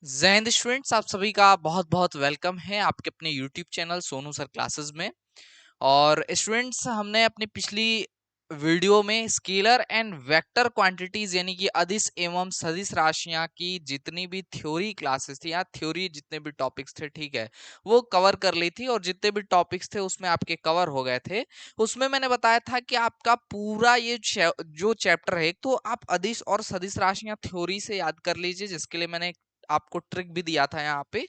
जय हिंद स्टूडेंट्स, आप सभी का बहुत बहुत वेलकम है आपके अपने YouTube channel Sonu sir classes में। और स्टूडेंट्स, हमने अपनी पिछली वीडियो में स्केलर एंड वेक्टर क्वांटिटीज यानी कि अदिश एवं सदिश राशियां की जितनी भी थ्योरी क्लासेस थी या थ्योरी जितने भी टॉपिक्स थे, ठीक है, वो कवर कर ली थी। और जितने भी टॉपिक्स थे उसमें आपके कवर हो गए थे। उसमें मैंने बताया था कि आपका पूरा ये जो चैप्टर है, एक तो आप अदिश और सदिश राशियां थ्योरी से याद कर लीजिए, जिसके लिए मैंने आपको ट्रिक भी दिया था यहाँ पे।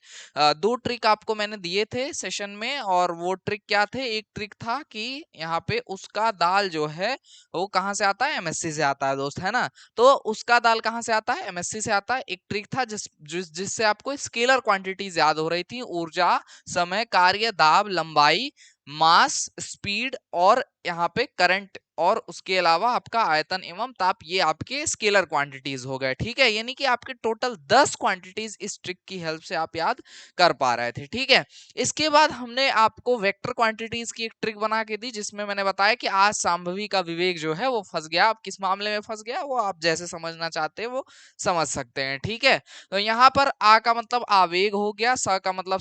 दो ट्रिक आपको मैंने दिए थे सेशन में। और वो ट्रिक क्या थे? एक ट्रिक था कि यहाँ पे उसका दाल जो है वो कहाँ से आता है? एमएससी से आता है दोस्त, है ना। तो उसका दाल कहाँ से आता है? एमएससी से आता है। एक ट्रिक था जिससे आपको स्केलर क्वांटिटीज याद हो रही थी: ऊर्जा, समय, कार्य, दाब, लंबाई, मास, स्पीड और यहाँ पे करंट, और उसके अलावा आपका आयतन एवं ताप। ये आपके स्केलर क्वांटिटीज हो गए, ठीक है। यानी कि आपके टोटल 10 क्वांटिटीज इस ट्रिक की हेल्प से आप याद कर पा रहे थे, ठीक है। इसके बाद हमने आपको वेक्टर क्वांटिटीज की एक ट्रिक बना के दी, जिसमें मैंने बताया कि आज संभवी का विवेक जो है वो फंस गया। अब किस मामले में फंस गया वो आप जैसे समझना चाहते हैं वो समझ सकते हैं, ठीक है। तो यहाँ पर आ का मतलब आवेग हो गया, स का मतलब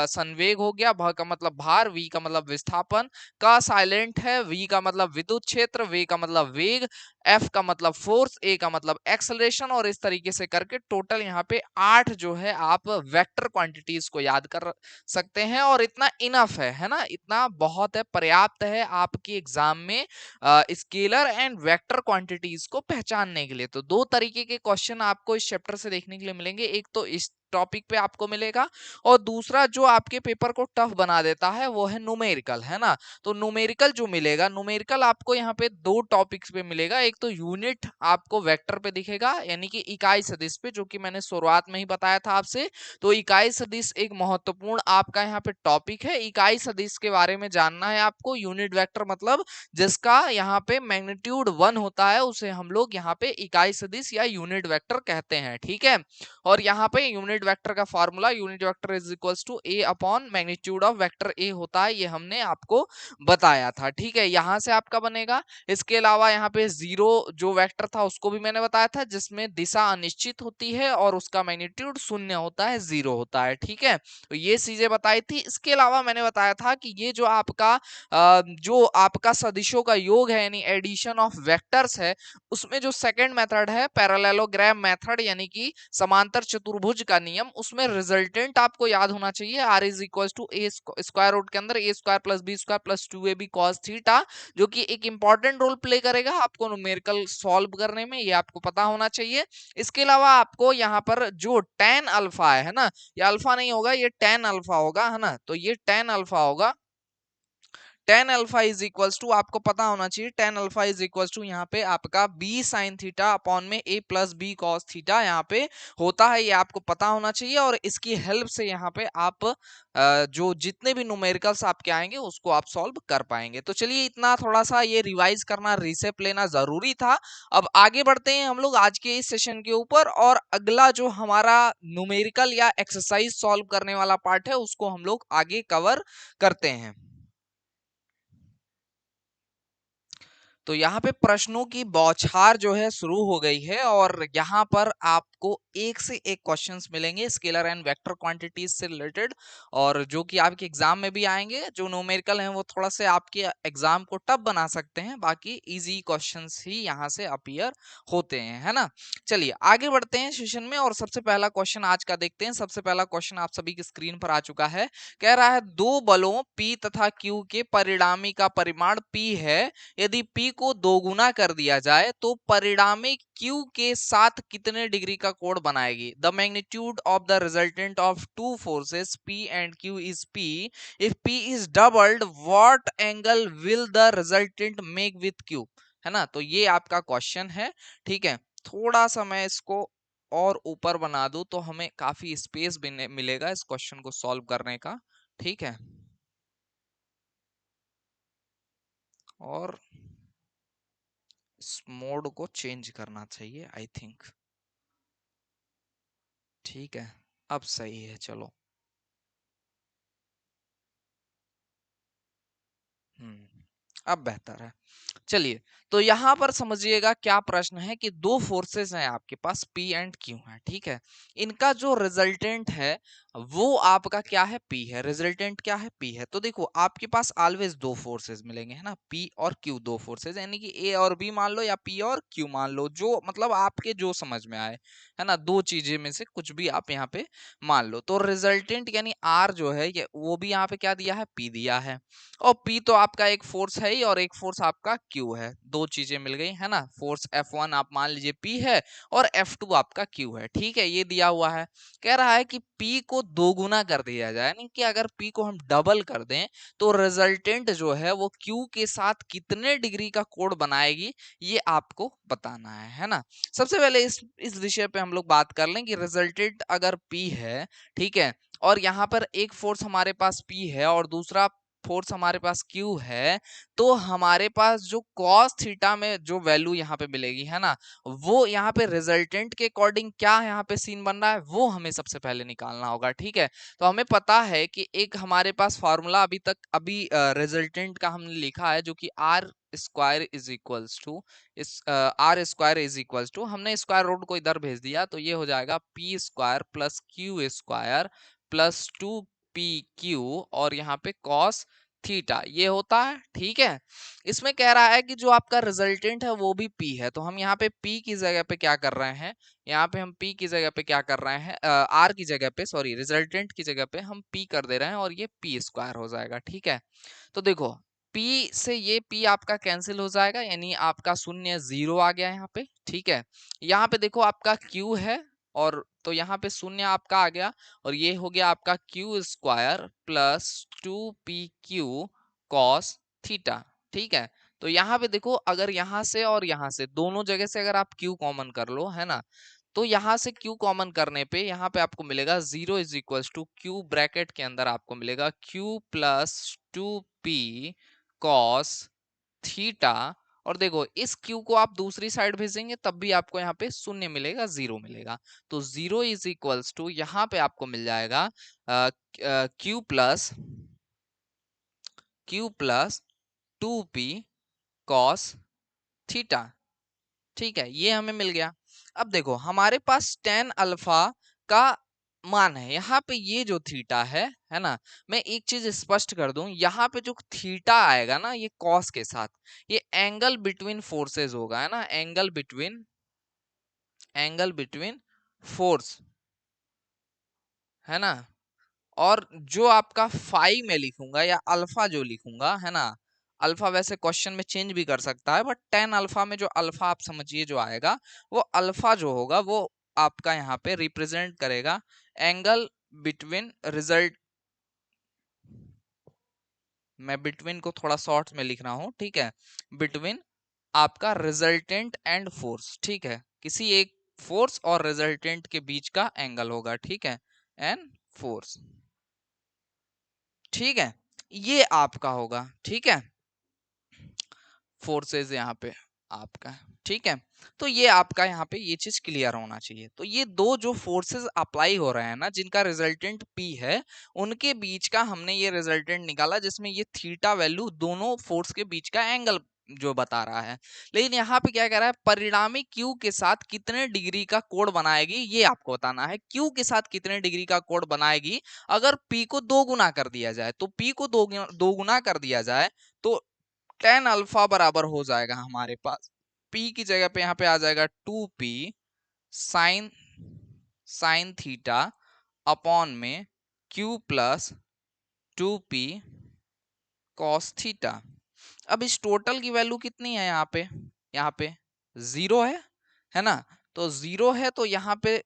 संवेग हो गया, भ का मतलब भार, वी का मतलब विस्थापन, का साइलेंट है, वी का मतलब विद्युत क्षेत्र, वे का मतलब वेग, एफ का मतलब फोर्स, ए का मतलब एक्सेलरेशन। और इस तरीके से करके टोटल यहाँ पे 8 जो है आप वेक्टर क्वांटिटीज को याद कर सकते हैं। और इतना इनफ है ना, इतना बहुत है, पर्याप्त है आपकी एग्जाम में स्केलर एंड वेक्टर क्वांटिटीज को पहचानने के लिए। तो दो तरीके के क्वेश्चन आपको इस चैप्टर से देखने के लिए मिलेंगे। एक तो इस टॉपिक पे आपको मिलेगा, और दूसरा जो आपके पेपर को टफ बना देता है वो है न्यूमेरिकल, है ना। तो न्यूमेरिकल जो मिलेगा, न्यूमेरिकल आपको यहाँ पे दो टॉपिक्स पे मिलेगा। एक तो यूनिट आपको वेक्टर पे दिखेगा, यानी कि इकाई सदिश पे, जो कि मैंने शुरुआत में ही बताया था आपसे। तो इकाई सदिश एक महत्वपूर्ण आपका यहाँ पे टॉपिक है। इकाई सदिश के बारे में जानना है आपको। यूनिट वेक्टर मतलब जिसका यहाँ पे मैग्नीट्यूड 1 होता है, उसे हम लोग यहाँ पे इकाई सदिश या यूनिट वेक्टर कहते हैं, ठीक है। और यहाँ पे यूनिट वेक्टर का formula, unit vector is equals to A upon magnitude of vector A होता है। ये हमने आपको बताया था, ठीक है। यहाँ से आपका बनेगा। इसके अलावा यहाँ पे जीरो जो वेक्टर था उसको भी मैंने बताया था, जिसमें दिशा अनिश्चित होती है और उसका मैग्नीट्यूड शून्य होता है, जीरो होता है, ठीक है। तो ये चीजें बताई थी। इसके अलावा मैंने बताया था कि ये जो आपका सदिशों का योग है, यानी एडिशन ऑफ वेक्टर्स है, उसमें जो सेकंड मेथड है पैरेललोग्राम मेथड, यानी कि समांतर चतुर्भुज का नियम, उसमें रिजल्टेंट आपको याद होना चाहिए। R is equal to A square root के अंदर A square plus B square plus 2ab cos theta, जो कि एक इंपॉर्टेंट रोल प्ले करेगा आपको न्यूमेरिकल सॉल्व करने में, ये आपको पता होना चाहिए। इसके अलावा आपको यहाँ पर जो tan अल्फा है ना, ये अल्फा नहीं होगा, ये tan अल्फा होगा, है ना। तो ये tan अल्फा होगा। Tan alpha is equals to, आपको पता होना चाहिए, tan alpha is equals to यहाँ पे आपका बी साइन थीटा अपॉन में A plus B cos theta यहाँ पे होता है। ये आपको पता होना चाहिए। और इसकी हेल्प से यहाँ पे आप जो जितने भी न्यूमेरिकल्स आपके आएंगे उसको आप सॉल्व कर पाएंगे। तो चलिए, इतना थोड़ा सा ये रिवाइज करना, रिसेप लेना जरूरी था। अब आगे बढ़ते हैं हम लोग आज के इस सेशन के ऊपर, और अगला जो हमारा न्यूमेरिकल या एक्सरसाइज सॉल्व करने वाला पार्ट है उसको हम लोग आगे कवर करते हैं। तो यहाँ पे प्रश्नों की बौछार जो है शुरू हो गई है, और यहाँ पर आपको एक से एक क्वेश्चंस मिलेंगे स्केलर एंड वेक्टर क्वांटिटीज से रिलेटेड, और जो कि आपके एग्जाम में भी आएंगे। जो न्यूमेरिकल हैं वो थोड़ा से आपके एग्जाम को टफ बना सकते हैं, बाकी इजी क्वेश्चंस ही यहाँ से अपीयर होते हैं, है ना। चलिए आगे बढ़ते हैं सेशन में, और सबसे पहला क्वेश्चन आज का देखते हैं। सबसे पहला क्वेश्चन आप सभी की स्क्रीन पर आ चुका है। कह रहा है दो बलों P तथा Q के परिणामी का परिमाण P है। यदि P को दोगुना कर दिया जाए तो परिणामी Q के साथ कितने डिग्री का कोण बनाएगी? The magnitude of the resultant of two forces P and Q is P। If P is doubled, what angle will the resultant make with Q? है ना। तो ये आपका क्वेश्चन है, ठीक है। थोड़ा सा मैं इसको और ऊपर बना दूं तो हमें काफी स्पेस भी मिलेगा इस क्वेश्चन को सॉल्व करने का, ठीक है। और इस मोड को चेंज करना चाहिए, आई थिंक। ठीक है, अब सही है, चलो। अब बेहतर है। चलिए, तो यहाँ पर समझिएगा क्या प्रश्न है कि दो फोर्सेस हैं आपके पास P एंड Q है, ठीक है। इनका जो रिजल्टेंट है वो आपका क्या है, P है। रिजल्टेंट क्या है, P है। तो देखो आपके पास ऑलवेज दो फोर्सेस मिलेंगे, है ना, P और Q, दो फोर्सेस, यानी कि A और B मान लो या P और Q मान लो, जो मतलब आपके जो समझ में आए, है ना, दो चीजें में से कुछ भी आप यहाँ पे मान लो। तो रिजल्टेंट यानी R जो है ये वो भी यहाँ पे क्या दिया है, P दिया है। और P तो आपका एक फोर्स है ही और एक फोर्स आपका Q है, दो चीजें मिल गई, है ना। फोर्स F1 आप मान लीजिए P है और F2 आपका Q है, ठीक है, ये दिया हुआ है। कह रहा है कि P को दो गुना कर दिया जाए, यानी कि अगर P को हम डबल कर दें तो रिजल्टेंट जो है वो Q के साथ कितने डिग्री का कोण बनाएगी, ये आपको बताना है ना। सबसे पहले इस विषय पे हम लोग बात कर लें कि रिजल्टेंट अगर P है, ठीक है, और यहाँ पर एक फोर्स हमारे पास P है और दूसरा फोर्स हमारे पास Q है, तो हमारे पास जो cos थीटा में जो वैल्यू यहाँ पे मिलेगी, है ना, वो यहाँ पे रिजल्टेंट के अकॉर्डिंग क्या यहाँ पे सीन बन रहा है वो हमें सबसे पहले निकालना होगा, ठीक है। तो हमें पता है कि एक हमारे पास फॉर्मूला अभी रिजल्टेंट का हमने लिखा है, जो कि R square is equals to इस R square is equals to, हमने स्क्वायर रूट को इधर भेज दिया तो ये हो जाएगा P square plus Q square plus 2pq और यहाँ पे cos थीटा ये होता है, ठीक है। इसमें कह रहा है कि जो आपका रिजल्टेंट है वो भी p है, तो हम यहाँ पे p की जगह पे क्या कर रहे हैं, यहाँ पे हम p की जगह पे क्या कर रहे हैं, r की जगह पे, सॉरी, रिजल्टेंट की जगह पे हम p कर दे रहे हैं और ये p स्क्वायर हो जाएगा, ठीक है। तो देखो p से ये p आपका कैंसिल हो जाएगा, यानी आपका शून्य जीरो आ गया यहाँ पे, ठीक है। यहाँ पे देखो आपका q है और तो यहाँ पे शून्य आपका आ गया और ये हो गया आपका Q square plus 2pq cos theta, ठीक है। तो यहाँ पे देखो अगर यहाँ से और यहाँ से दोनों जगह से अगर आप q कॉमन कर लो, है ना, तो यहाँ से q कॉमन करने पे यहाँ पे आपको मिलेगा zero is equals to q bracket के अंदर आपको मिलेगा q plus 2p cos theta. और देखो इस q को आप दूसरी साइड भेजेंगे तब भी आपको यहाँ पे शून्य मिलेगा, जीरो मिलेगा। तो जीरो इज इक्वल्स टू यहाँ पे आपको मिल जाएगा Q plus 2p cos theta, ठीक है, ये हमें मिल गया। अब देखो हमारे पास टेन अल्फा का मान है, यहाँ पे ये जो थीटा है ना, मैं एक चीज स्पष्ट कर दूं, यहाँ पे जो थीटा आएगा ना ये कॉस के साथ, ये एंगल बिटवीन फोर्सेस होगा, है ना, एंगल बिटवीन फोर्स, है ना। और जो आपका फाई में लिखूंगा या अल्फा जो लिखूंगा, है ना, अल्फा वैसे क्वेश्चन में चेंज भी कर सकता है, बट टेन अल्फा में जो अल्फा आप समझिए जो आएगा, वो अल्फा जो होगा वो आपका यहाँ पे रिप्रेजेंट करेगा एंगल बिटवीन रिजल्ट, मैं बिटवीन को थोड़ा शॉर्ट में लिख रहा हूँ, ठीक है, बिटवीन आपका रिजल्टेंट एंड फोर्स, ठीक है, किसी एक फोर्स और रिजल्टेंट के बीच का एंगल होगा, ठीक है, एंड फोर्स, ठीक है, ये आपका होगा, ठीक है, फोर्सेस यहाँ पे आपका, ठीक है। तो ये आपका यहाँ पे ये चीज क्लियर होना चाहिए। तो ये दो जो फोर्सेस अप्लाई हो रहे हैं ना, जिनका रिजल्टेंट P है, उनके बीच का हमने ये रिजल्टेंट निकाला, जिसमें ये थीटा वैल्यू दोनों फोर्स के बीच का एंगल जो बता रहा है। लेकिन यहाँ पे क्या कह रहा है, परिणामी Q के साथ कितने डिग्री का कोण बनाएगी ये आपको बताना है। Q के साथ कितने डिग्री का कोण बनाएगी अगर P को दो गुना कर दिया जाए, तो P को दो गुना कर दिया जाए तो टेन अल्फा बराबर हो जाएगा हमारे पास, P की जगह पे यहाँ पे आ जाएगा 2p sine sine theta upon में Q plus 2p cos theta. अब इस टोटल की वैल्यू कितनी है यहाँ पे जीरो है ना, तो जीरो है तो यहाँ पे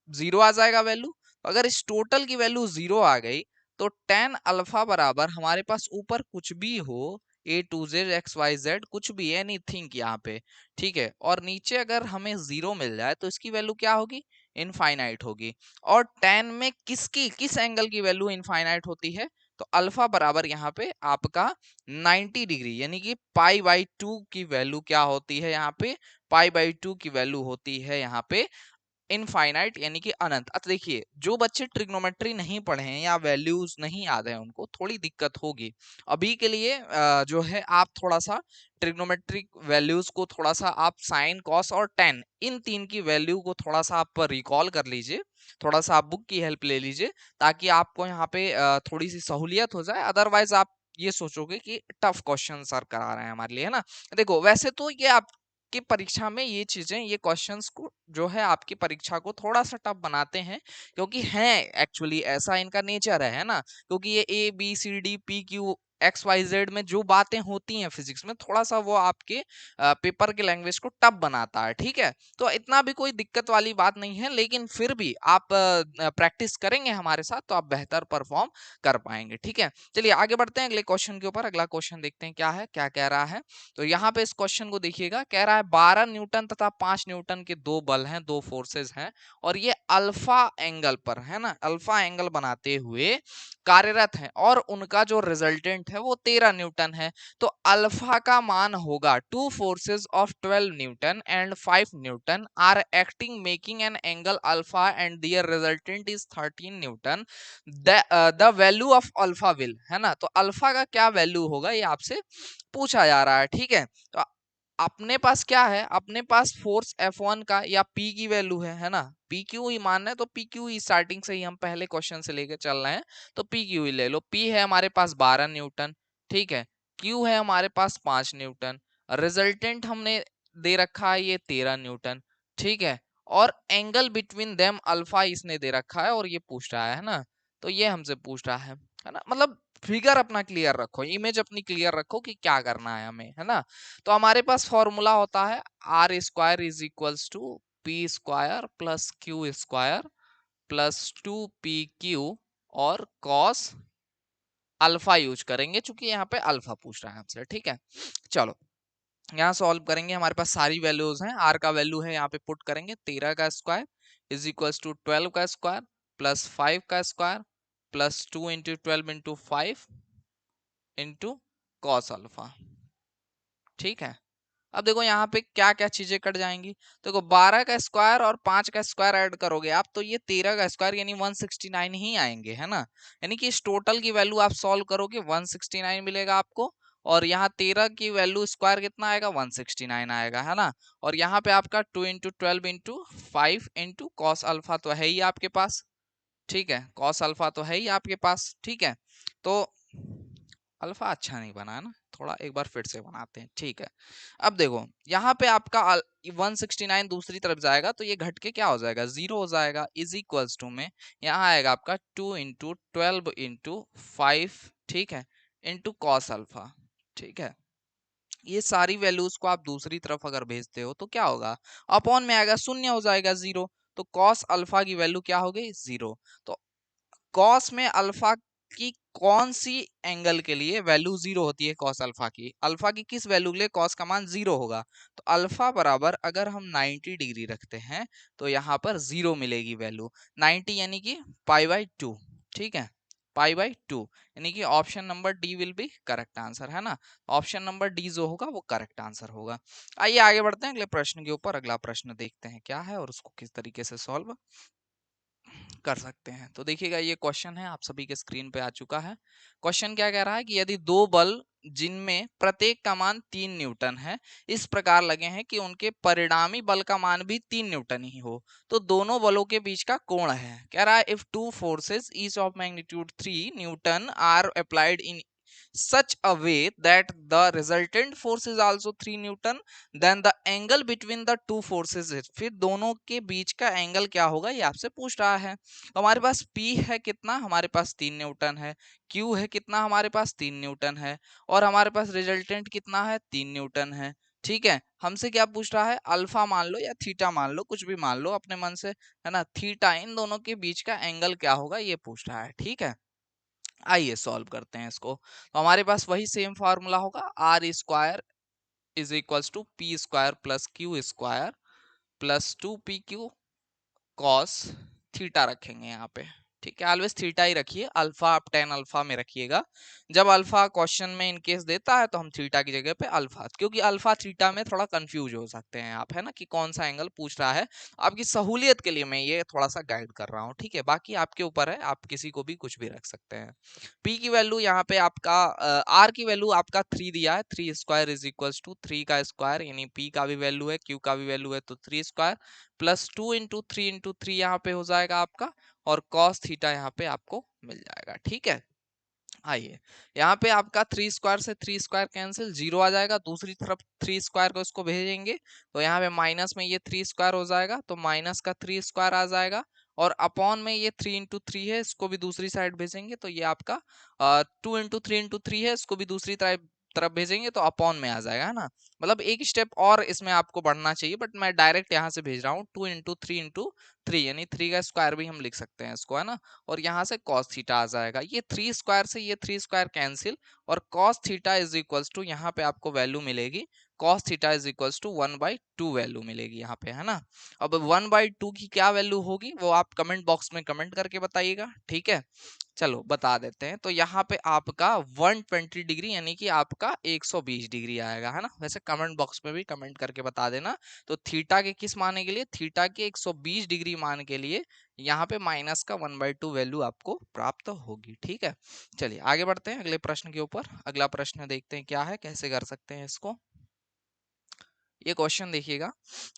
जीरो आ जाएगा वैल्यू। अगर इस टोटल की वैल्यू जीरो आ गई तो टेन अल्फा बराबर हमारे पास ऊपर कुछ भी हो, A to Z XYZ कुछ भी एनीथिंग यहाँ पे, ठीक है, और नीचे अगर हमें जीरो मिल जाए तो इसकी वैल्यू क्या होगी, इनफाइनाइट होगी। और टेन में किस एंगल की वैल्यू इनफाइनाइट होती है, तो अल्फा बराबर यहाँ पे आपका 90 डिग्री, यानी कि पाई/2 की वैल्यू क्या होती है यहाँ पे, पाई/2 की वैल्यू होती है यहाँ पे इनफाइनाइट यानी कि अनंत। अब देखिए जो बच्चे ट्रिग्नोमेट्री नहीं पढ़े हैं या वैल्यूज नहीं याद है उनको थोड़ी दिक्कत होगी। अभी के लिए जो है आप थोड़ा सा ट्रिग्नोमेट्रिक वैल्यूज को थोड़ा सा आप साइन कॉस और टेन इन तीन की वैल्यू को थोड़ा सा आप रिकॉल कर लीजिए, थोड़ा सा आप बुक की हेल्प ले लीजिए ताकि आपको यहाँ पे थोड़ी सी सहूलियत हो जाए। अदरवाइज आप ये सोचोगे कि टफ क्वेश्चन सर करा रहे हैं हमारे लिए, है ना। देखो वैसे तो ये आप की परीक्षा में ये चीजें ये क्वेश्चंस को जो है आपकी परीक्षा को थोड़ा सा टफ बनाते हैं, क्योंकि है एक्चुअली ऐसा इनका नेचर है ना। क्योंकि ये ABCD PQ XYZ में जो बातें होती हैं फिजिक्स में थोड़ा सा वो आपके पेपर के लैंग्वेज को टफ बनाता है, ठीक है। तो इतना भी कोई दिक्कत वाली बात नहीं है, लेकिन फिर भी आप प्रैक्टिस करेंगे हमारे साथ तो आप बेहतर परफॉर्म कर पाएंगे, ठीक है। चलिए आगे बढ़ते हैं अगले क्वेश्चन के ऊपर। अगला क्वेश्चन देखते हैं क्या है, क्या कह रहा है। तो यहाँ पे इस क्वेश्चन को देखिएगा, कह रहा है 12 न्यूटन तथा 5 न्यूटन के दो बल हैं, दो फोर्सेस हैं और ये अल्फा एंगल पर है ना, अल्फा एंगल बनाते हुए कार्यरत हैं और उनका जो रिजल्टेंट है वो 13 न्यूटन है। तो अल्फा का मान होगा two forces of 12 newton and 5 newton are acting making an angle alpha and their resultant is 13 newton. The value of alpha will, है ना। तो अल्फा का क्या वैल्यू होगा ये आपसे पूछा जा रहा है, ठीक है। तो अपने पास क्या है, अपने पास फोर्स F1 का या P की वैल्यू है ना। पी क्यू ही मानना है तो पी क्यू ही स्टार्टिंग से ही हम पहले क्वेश्चन से लेके चल रहे हैं, तो पी क्यू ही ले लो। P है हमारे पास 12 न्यूटन, ठीक है। Q है हमारे पास 5 न्यूटन, रिजल्टेंट हमने दे रखा है ये 13 न्यूटन, ठीक है। और एंगल बिटवीन देम अल्फा इसने दे रखा है और ये पूछ रहा है ना। तो ये हमसे पूछ रहा है ना। मतलब फिगर अपना क्लियर रखो, इमेज अपनी क्लियर रखो कि क्या करना है हमें, है ना। तो हमारे पास फॉर्मूला होता है R² is equals to P² plus Q² plus 2PQ और कॉस अल्फा यूज करेंगे, चूंकि यहाँ पे अल्फा पूछ रहा है हमसे, ठीक है। चलो यहाँ सॉल्व करेंगे, हमारे पास सारी वैल्यूज हैं। R का वैल्यू है यहाँ पे पुट करेंगे 13 का स्क्वायर इज इक्वल्स टू 12 का स्क्वायर प्लस 5 का square plus 2 into 12 into 5 into cos alpha, ठीक है। अब देखो यहाँ पे क्या क्या चीजें कट जाएंगी। देखो 12 का स्क्वायर और 5 का स्क्वायर ऐड करोगे आप तो ये 13 का स्क्वायर यानी 169 ही आएंगे, है ना। यानी कि इस टोटल की वैल्यू आप सॉल्व करोगे 169 मिलेगा आपको। और यहाँ 13 की वैल्यू स्क्वायर कितना आएगा 169 आएगा, है ना। और यहाँ पे आपका 2 into 12 into 5 into cos alpha तो है ही आपके पास, ठीक है। कॉस अल्फा तो है ही आपके पास, ठीक है। तो अल्फा अच्छा नहीं बना है ना, थोड़ा एक बार फिर से बनाते हैं, ठीक है। अब देखो यहाँ पे आपका 169 दूसरी तरफ जाएगा तो ये घट के क्या हो जाएगा 0 हो जाएगा, इज इक्वल्स टू में यहाँ आएगा आपका 2 इंटू 12 इंटू 5, ठीक है, इंटू कॉस अल्फा, ठीक है। ये सारी वैल्यूज को आप दूसरी तरफ अगर भेजते हो तो क्या होगा, अपॉन में आएगा, शून्य हो जाएगा 0। तो कॉस अल्फा की वैल्यू क्या हो गई 0। तो कॉस में अल्फा की कौन सी एंगल के लिए वैल्यू 0 होती है, कॉस अल्फा की, अल्फा की किस वैल्यू के लिए कॉस का मान 0 होगा। तो अल्फा बराबर अगर हम 90 डिग्री रखते हैं तो यहाँ पर 0 मिलेगी वैल्यू 90 यानी कि π/2, ठीक है, π/2 यानी कि option number D will be correct answer, है ना। ऑप्शन नंबर डी जो होगा वो करेक्ट आंसर होगा। आइए आगे बढ़ते हैं अगले प्रश्न के ऊपर। अगला प्रश्न देखते हैं क्या है और उसको किस तरीके से सॉल्व कर सकते हैं। तो देखिएगा ये क्वेश्चन है आप सभी के स्क्रीन पे आ चुका है। क्वेश्चन क्या कह रहा है कि यदि दो बल जिनमें प्रत्येक का मान 3 न्यूटन है इस प्रकार लगे हैं कि उनके परिणामी बल का मान भी 3 न्यूटन ही हो तो दोनों बलों के बीच का कोण है। कह रहा है if two forces each of magnitude 3 newton are applied in such a way that the resultant force is also 3 newton then the angle between the two forces is, फिर दोनों के बीच का एंगल क्या होगा ये आपसे पूछ रहा है। तो हमारे पास P है कितना, हमारे पास 3 न्यूटन है, Q है कितना, हमारे पास 3 न्यूटन है और हमारे पास रिजल्टेंट कितना है 3 न्यूटन है, ठीक है। हमसे क्या पूछ रहा है, अल्फा मान लो या थीटा मान लो, कुछ भी मान लो अपने मन से, है ना। थीटा इन दोनों के बीच का एंगल क्या होगा ये पूछ रहा है, ठीक है। आइए सॉल्व करते हैं इसको। तो हमारे पास वही सेम फार्मूला होगा R² is equals to P² plus Q² plus 2PQ cos theta रखेंगे यहाँ पे, ठीक है, ऑलवेज थीटा ही रखिए, अल्फा आप टेन अल्फा में रखिएगा। जब अल्फा क्वेश्चन में इन केस देता है तो हम थीटा की जगह पे अल्फा, क्योंकि अल्फा थीटा में थोड़ा कंफ्यूज हो सकते हैं आप, है ना, कि कौन सा एंगल पूछ रहा है। आपकी सहूलियत के लिए मैं ये थोड़ा सा गाइड कर रहा हूँ, ठीक है, बाकी आपके ऊपर है, आप किसी को भी कुछ भी रख सकते हैं। पी की वैल्यू यहाँ पे आपका आर की वैल्यू आपका 3 दिया है, 3 स्क्वायर इज इक्वल्स टू 3 का स्क्वायर, यानी पी का भी वैल्यू है, क्यू का भी वैल्यू है, तो 3 स्क्वायर प्लस 2 इंटू 3 इंटू 3 यहाँ पे हो जाएगा आपका, और cos थीटा यहाँ पे आपको मिल जाएगा। ठीक है, आइए यहाँ पे आपका 3 स्क्वायर से 3 स्क्वायर कैंसिल, 0 आ जाएगा, दूसरी तरफ 3 स्क्वायर को इसको भेजेंगे तो यहाँ पे माइनस में ये 3 स्क्वायर हो जाएगा, तो माइनस का 3 स्क्वायर आ जाएगा, और अपॉन में ये 3 इंटू 3 है, इसको भी दूसरी साइड भेजेंगे तो ये आपका 2 इंटू 3 इंटू 3 है, इसको भी दूसरी तरफ तरफ भेजेंगे तो अपॉन में आ जाएगा, है ना। मतलब एक स्टेप और इसमें आपको बढ़ना चाहिए, बट मैं डायरेक्ट यहाँ से भेज रहा हूँ 2 इंटू 3 इंटू 3, यानी 3 का स्क्वायर भी हम लिख सकते हैं इसको, है ना, और यहाँ से cos थीटा आ जाएगा। ये 3 स्क्वायर से ये 3 स्क्वायर कैंसिल, और cos theta is equals to यहाँ पे आपको वैल्यू मिलेगी, cos theta is equals to 1/2 value मिलेगी यहाँ पे, है ना। अब 1/2 की क्या वैल्यू होगी वो आप कमेंट बॉक्स में कमेंट करके बताइएगा, ठीक है। चलो बता देते हैं, तो यहाँ पे आपका 120 डिग्री यानी कि आपका 120 डिग्री आएगा, है ना। वैसे कमेंट बॉक्स में भी कमेंट करके बता देना। तो थीटा के किस मान के लिए, थीटा के 120 डिग्री मान के लिए यहाँ पे माइनस का 1/2 वैल्यू आपको प्राप्त होगी, ठीक है। चलिए आगे बढ़ते हैं अगले प्रश्न के ऊपर। अगला प्रश्न देखते हैं क्या है, कैसे कर सकते हैं इसको। ये क्वेश्चन देखिएगा,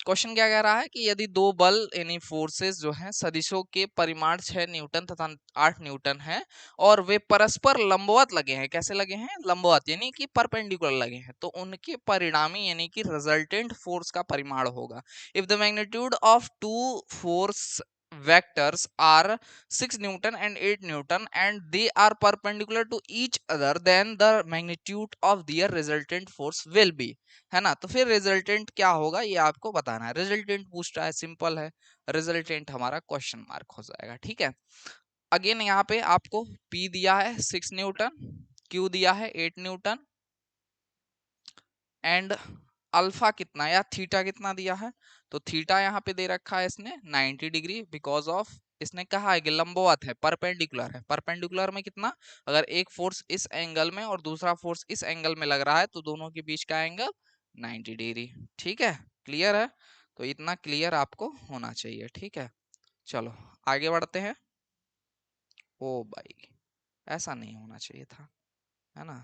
क्वेश्चन क्या कह रहा है कि यदि दो बल यानी फोर्सेस जो हैं सदिशों के परिमाण 6 न्यूटन तथा 8 न्यूटन है, और वे परस्पर लंबवत लगे हैं, कैसे लगे हैं, लंबवत यानी कि परपेंडिकुलर लगे हैं, तो उनके परिणामी यानी कि रिजल्टेंट फोर्स का परिमाण होगा। If the magnitude of two force vectors are 6 newton and 8 newton and they are perpendicular to each other, then the magnitude of their resultant force will be, है ना। तो फिर रिजल्टेंट क्या होगा ये आपको बताना है। रिजल्टेंट पूछ रहा है, सिंपल है, रिजल्टेंट हमारा क्वेश्चन मार्क हो जाएगा, ठीक है। अगेन यहाँ पे आपको P दिया है 6 न्यूटन, Q दिया है 8 न्यूटन, एंड अल्फा कितना या थीटा कितना दिया है, तो थीटा यहाँ पे दे रखा है इसने 90 डिग्री, बिकॉज ऑफ इसने कहा है कि लंबवत है, परपेंडिकुलर है। परपेंडिकुलर में कितना, अगर एक फोर्स इस एंगल में और दूसरा फोर्स इस एंगल में लग रहा है तो दोनों के बीच का एंगल 90 डिग्री, ठीक है, क्लियर है। तो इतना क्लियर आपको होना चाहिए, ठीक है। चलो आगे बढ़ते हैं। ओ भाई, ऐसा नहीं होना चाहिए था, है ना।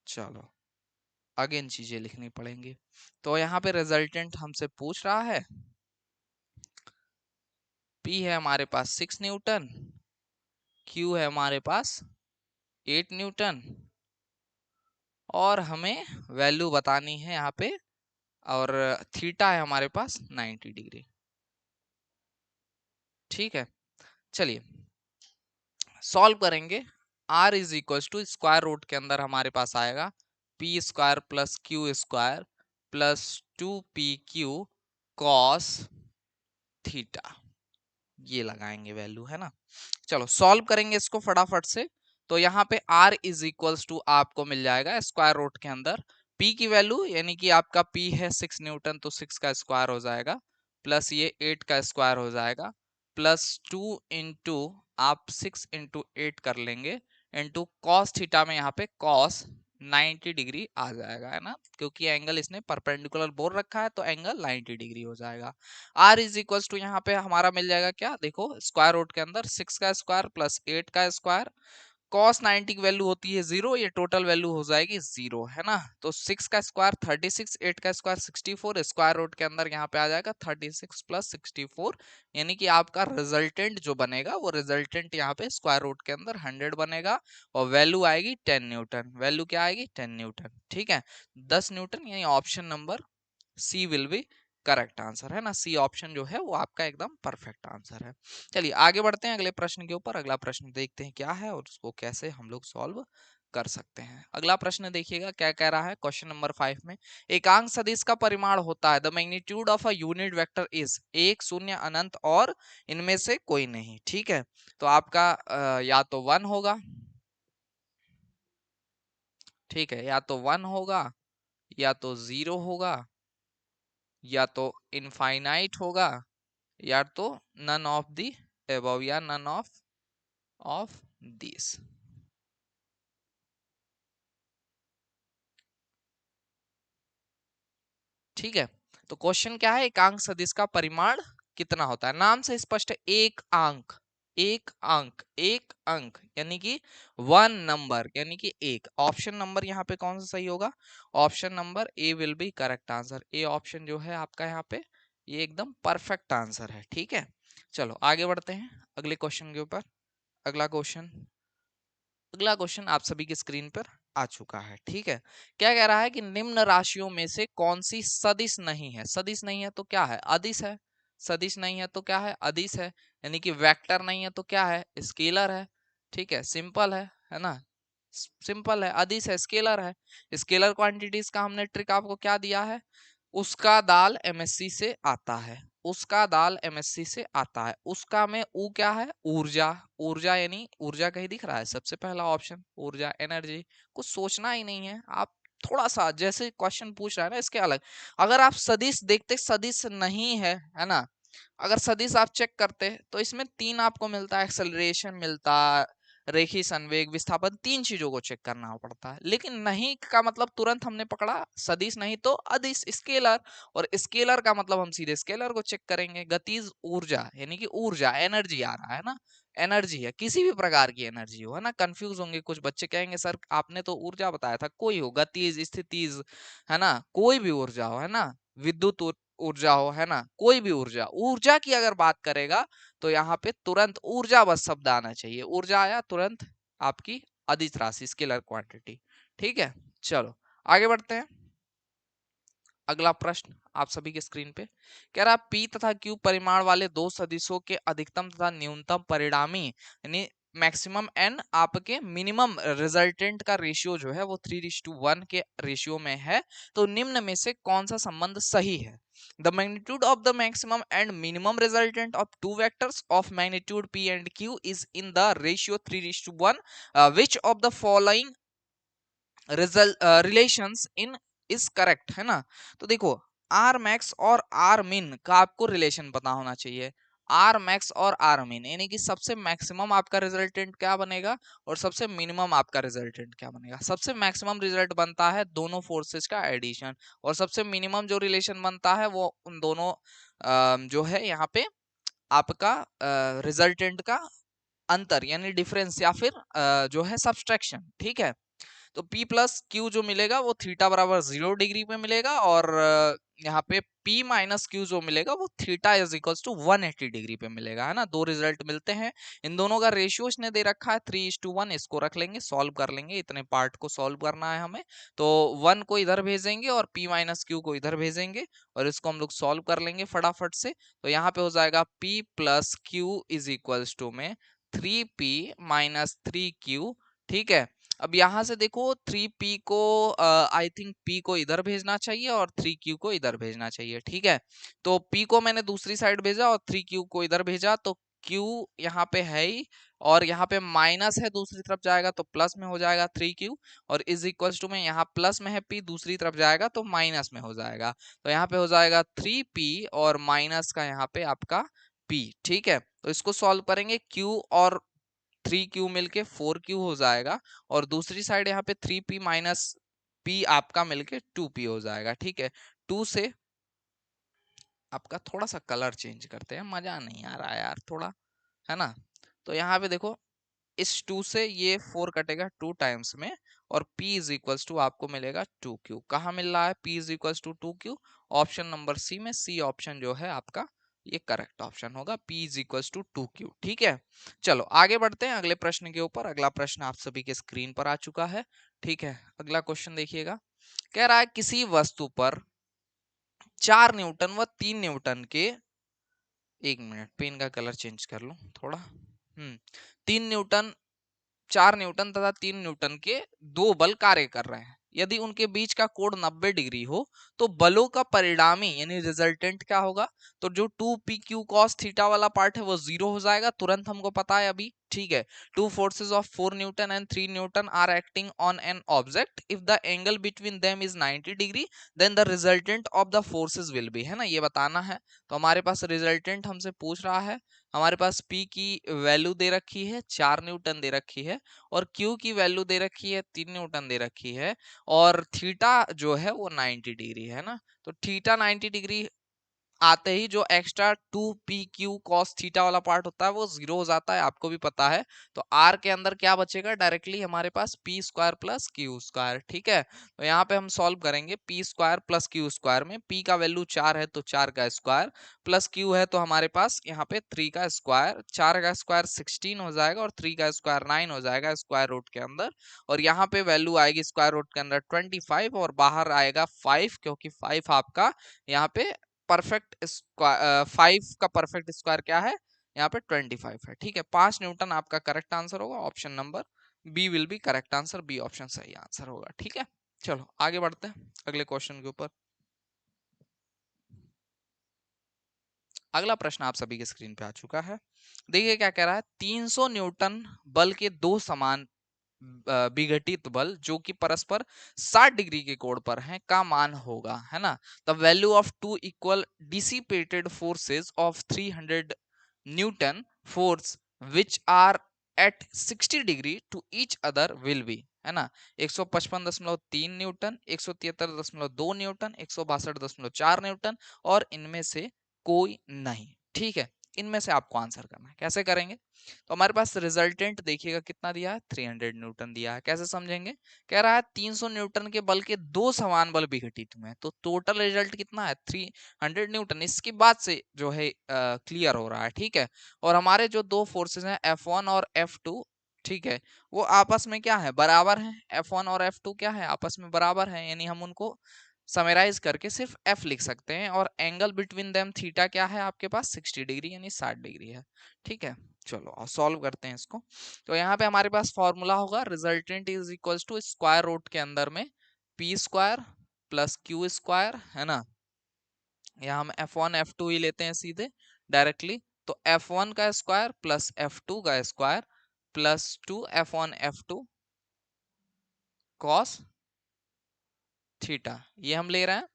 चलो अगेन चीजें लिखनी पड़ेंगी। तो यहाँ पे रिजल्टेंट हमसे पूछ रहा है, P है हमारे पास 6 न्यूटन, Q है हमारे पास 8 न्यूटन, और हमें वैल्यू बतानी है यहाँ पे, और थीटा है हमारे पास 90 डिग्री, ठीक है। चलिए सॉल्व करेंगे। R is equal to square root के अंदर हमारे पास आएगा P square plus Q square plus 2PQ cos theta, ये लगाएंगे वैल्यू, है ना। चलो सॉल्व करेंगे इसको फटाफट से। तो यहाँ पे R इज इक्वल्स टू आपको मिल जाएगा स्क्वायर रूट के अंदर P की वैल्यू, यानी कि आपका P है 6 न्यूटन, तो 6 का स्क्वायर हो जाएगा, प्लस ये 8 का स्क्वायर हो जाएगा, प्लस 2 इंटू आप 6 इंटू 8 कर लेंगे, इंटू कॉस थीटा में यहाँ पे कॉस 90 डिग्री आ जाएगा, है ना, क्योंकि एंगल इसने परपेंडिकुलर बोल रखा है तो एंगल 90 डिग्री हो जाएगा। आर इज इक्वल्स टू यहाँ पे हमारा मिल जाएगा क्या, देखो स्क्वायर रूट के अंदर 6 का स्क्वायर प्लस 8 का स्क्वायर, cos 90 की वैल्यू होती है 0, ये टोटल वैल्यू हो जाएगी 0, है ना। तो 6 का स्क्वायर 36, 8 का स्क्वायर 64, स्क्वायर रूट के अंदर यहाँ पे आ जाएगा 36 प्लस 64, यानी कि आपका रिजल्टेंट जो बनेगा वो रिजल्टेंट यहाँ पे स्क्वायर रूट के अंदर 100 बनेगा, और वैल्यू आएगी 10 न्यूटन। वैल्यू क्या आएगी, 10 न्यूटन, ठीक है, 10 न्यूटन, यानी option number C will be correct answer, है ना। सी ऑप्शन जो है वो आपका एकदम परफेक्ट आंसर है। चलिए आगे बढ़ते हैं अगले प्रश्न के ऊपर। अगला प्रश्न देखते हैं क्या है और उसको कैसे हम लोग सॉल्व कर सकते हैं। अगला प्रश्न देखिएगा क्या कह रहा है, क्वेश्चन नंबर 5 में एकांक सदिश का परिमाण होता है, the magnitude of a unit vector is 1 0 अनंत और इनमें से कोई नहीं, ठीक है। तो आपका या तो 1 होगा, ठीक है, या तो 1 होगा, या तो 0 होगा, या तो इनफाइनाइट होगा, या तो नन ऑफ दी अबव या नन ऑफ दिस। ठीक है, तो क्वेश्चन क्या है, एकांक सदिश का परिमाण कितना होता है। नाम से स्पष्ट है, एक अंक, एक अंक, एक अंक यानी कि वन नंबर, यानी कि एक। ऑप्शन नंबर यहाँ पे कौन सा सही होगा, option number A will be correct answer. A option जो है आपका यहाँ पे ये एकदम परफेक्ट आंसर है। ठीक है, चलो आगे बढ़ते हैं अगले क्वेश्चन के ऊपर। अगला क्वेश्चन, अगला क्वेश्चन आप सभी की स्क्रीन पर आ चुका है। ठीक है, क्या कह रहा है कि निम्न राशियों में से कौन सी सदिश नहीं है। सदिश नहीं है तो क्या है, अदिश है। सदिश नहीं है तो क्या है, अदिश है। यानी कि वेक्टर नहीं है तो क्या है, स्केलर है। ठीक है, सिंपल है ना, सिंपल है, अदिश है, स्केलर है। स्केलर क्वांटिटीज का हमने ट्रिक आपको क्या दिया है, उसका दाल एमएससी से आता है, उसका दाल एमएससी से आता है। उसका में ऊ क्या है, ऊर्जा। ऊर्जा यानी ऊर्जा कहीं दिख रहा है, सबसे पहला ऑप्शन ऊर्जा, एनर्जी। कुछ सोचना ही नहीं है आप, थोड़ा सा जैसे क्वेश्चन पूछ रहा है ना इसके अलग। अगर आप सदिश देखते, सदिश नहीं है ना, अगर सदिश आप चेक करते तो इसमें तीन आपको मिलता है, एक्सेलरेशन मिलता, रेखीय संवेग, विस्थापन, तीन चीजों को चेक करना पड़ता है। लेकिन नहीं का मतलब तुरंत हमने पकड़ा सदिश नहीं तो अदिश, स्केलर। और स्केलर का मतलब हम सीधे स्केलर को चेक करेंगे। गतिज ऊर्जा यानी कि ऊर्जा, एनर्जी आ रहा है ना, एनर्जी है, किसी भी प्रकार की एनर्जी हो, है ना। कंफ्यूज होंगे कुछ बच्चे, कहेंगे सर आपने तो ऊर्जा बताया था, कोई हो, गतिज, स्थितिज, है ना, कोई भी ऊर्जा हो, है ना, विद्युत ऊर्जा हो, है ना, कोई भी ऊर्जा, ऊर्जा की अगर बात करेगा तो यहाँ पे तुरंत ऊर्जा बस शब्द आना चाहिए। ऊर्जा आया तुरंत आपकी अदिश राशि, स्केलर क्वांटिटी। ठीक है, चलो आगे बढ़ते हैं। अगला प्रश्न आप सभी के स्क्रीन पे, कह रहा पी तथा क्यू परिमाण वाले दो सदिशों के अधिकतम तथा न्यूनतम परिणामी यानी मैक्सिमम एंड आपके मिनिमम रिजल्टेंट का रेशियो जो है वो 3:1 के रेशियो में है। तो निम्न में से कौन सा संबंध सही है। The magnitude of the maximum and minimum resultant of two vectors of magnitude P and Q is in the ratio 3:1, which of the following result relations in is correct, है ना। तो देखो, आर मैक्स और are मिन का आपको relation पता होना चाहिए। आर मैक्स और आर मिन यानी कि सबसे मैक्सिमम आपका रिजल्टेंट क्या बनेगा और सबसे मिनिमम आपका रिजल्टेंट क्या बनेगा। सबसे मैक्सिमम रिजल्ट बनता है दोनों फोर्सेस का एडिशन, और सबसे मिनिमम जो रिलेशन बनता है वो उन दोनों जो है यहाँ पे आपका रिजल्टेंट का अंतर यानी डिफरेंस, या फिर जो है सब्सट्रैक्शन। ठीक है, तो P प्लस क्यू जो मिलेगा वो थीटा बराबर 0 डिग्री पे मिलेगा, और यहाँ पे P माइनस क्यू जो मिलेगा वो theta is equals to 180 degree पे मिलेगा, है ना। दो रिजल्ट मिलते हैं, इन दोनों का रेशियो इसने दे रखा है 3:1। इसको रख लेंगे, सॉल्व कर लेंगे, इतने पार्ट को सॉल्व करना है हमें। तो 1 को इधर भेजेंगे और P माइनस क्यू को इधर भेजेंगे, और इसको हम लोग सॉल्व कर लेंगे फटाफट से। तो यहाँ पे हो जाएगा P plus Q is equals to में 3P माइनस 3Q। ठीक है, अब यहां से देखो 3P को आई थिंक P को इधर भेजना चाहिए और 3Q को इधर भेजना चाहिए। ठीक है, तो P को मैंने दूसरी साइड भेजा और 3Q को इधर भेजा, तो Q यहाँ पे है ही, और यहाँ पे माइनस है, दूसरी तरफ जाएगा तो प्लस में हो जाएगा 3Q, और इज इक्वल्स टू में यहाँ प्लस में है P, दूसरी तरफ जाएगा तो माइनस में हो जाएगा। तो यहाँ पे हो जाएगा 3P और माइनस का यहाँ पे आपका P। ठीक है, तो इसको सॉल्व करेंगे, Q और 3Q मिलके 4Q हो जाएगा, और दूसरी साइड यहाँ पे 3P माइनस P आपका मिलके 2P हो जाएगा। ठीक है, 2 से आपका थोड़ा सा कलर चेंज करते हैं, मजा नहीं आ रहा है यार थोड़ा, है ना। तो यहाँ पे देखो, इस 2 से ये 4 कटेगा 2 टाइम्स में, और P इज इक्वल्स टू आपको मिलेगा 2Q। कहाँ मिल रहा है P is equals to 2Q, option number C में। सी ऑप्शन जो है आपका ये करेक्ट ऑप्शन होगा, P is equals to 2Q। ठीक है, चलो आगे बढ़ते हैं अगले प्रश्न के ऊपर। अगला प्रश्न आप सभी के स्क्रीन पर आ चुका है। ठीक है, अगला क्वेश्चन देखिएगा, कह रहा है किसी वस्तु पर 4 न्यूटन व 3 न्यूटन के, एक मिनट पेन का कलर चेंज कर लूं थोड़ा। 3 न्यूटन, 4 न्यूटन तथा 3 न्यूटन के दो बल कार्य कर रहे हैं। यदि उनके बीच का कोण 90 डिग्री हो तो बलों का परिणामी यानी रिजल्टेंट क्या होगा? तो जो 2p q cos थीटा वाला पार्ट है वो 0 हो जाएगा, तुरंत हमको पता है अभी, ठीक है। Two forces of 4 newton and 3 newton are acting on an object, if the angle between them is 90 degree then the resultant of the forces will be, है ना, ये बताना है। तो हमारे पास रिजल्टेंट हमसे पूछ रहा है, हमारे पास p की वैल्यू दे रखी है 4 न्यूटन दे रखी है, और q की वैल्यू दे रखी है 3 न्यूटन दे रखी है, और थीटा जो है वो 90 डिग्री है ना। तो थीटा 90 डिग्री आते ही जो एक्स्ट्रा 2pq cos थीटा वाला पार्ट होता है वो 0 हो जाता है, आपको भी पता है। तो r के अंदर क्या बचेगा? डायरेक्टली हमारे पास p square plus q square, ठीक है। तो यहाँ पे हम सॉल्व करेंगे p square plus q square में, p का वैल्यू 4 है तो 4 का स्क्वायर, प्लस q है तो हमारे पास यहाँ पे 3 का स्क्वायर, 4 का स्क्वायर 16 हो जाएगा और 3 का स्क्वायर 9 हो जाएगा स्क्वायर रूट के अंदर, और यहाँ पे वैल्यू आएगी स्क्वायर रूट के अंदर 25 और बाहर आएगा 5, क्योंकि 5 आपका यहाँ पे परफेक्ट स्क्वायर, 5 का परफेक्ट स्क्वायर क्या है? यहाँ पे 25 है, ठीक है। 5 न्यूटन आपका करेक्ट आंसर होगा, option number B will be correct answer, B option सही आंसर होगा, ठीक है। चलो आगे बढ़ते हैं अगले क्वेश्चन के ऊपर। अगला प्रश्न आप सभी के स्क्रीन पे आ चुका है, देखिए क्या कह रहा है। 300 न्यूटन बल के दो समान विघटित बल जो कि परस्पर 60 डिग्री के कोण पर हैं का मान होगा, है ना। The value of two equal dissipated forces of 300 newton force which are at 60 degree to each other will be, है ना। 155.3 न्यूटन, 173.2 न्यूटन, 162.4 न्यूटन, और इनमें से कोई नहीं, ठीक है। इनमें से आपको आंसर करना है, कैसे करेंगे? तो हमारे पास रिजल्टेंट देखिएगा कितना दिया है, 300 न्यूटन दिया है, कैसे समझेंगे? कह रहा है 300 न्यूटन के बल के दो समान बल विघटित हुए हैं, तो टोटल रिजल्ट कितना है? 300 न्यूटन। इसके बाद से जो है क्लियर हो रहा है, ठीक है। और हमारे जो दो फोर्सेस हैं F1 और F2, ठीक है, वो आपस में क्या है? बराबर हैं। F1 और F2 क्या है? आपस में बराबर हैं, यानी हम उनको समराइज करके सिर्फ F लिख सकते हैं, और एंगल बिटवीन देम थीटा क्या है आपके पास? 60 डिग्री यानी 60 डिग्री है, ठीक है। चलो और सॉल्व करते हैं इसको। तो यहाँ पे हमारे पास फॉर्मूला होगा, resultant is equals to square root के अंदर में p square plus q square, है ना। यहाँ हम F1 F2 ही लेते हैं सीधे डायरेक्टली, तो F1 का स्क्वायर प्लस F2 का square plus 2 F1 F2 cos theta, ये हम ले रहे हैं।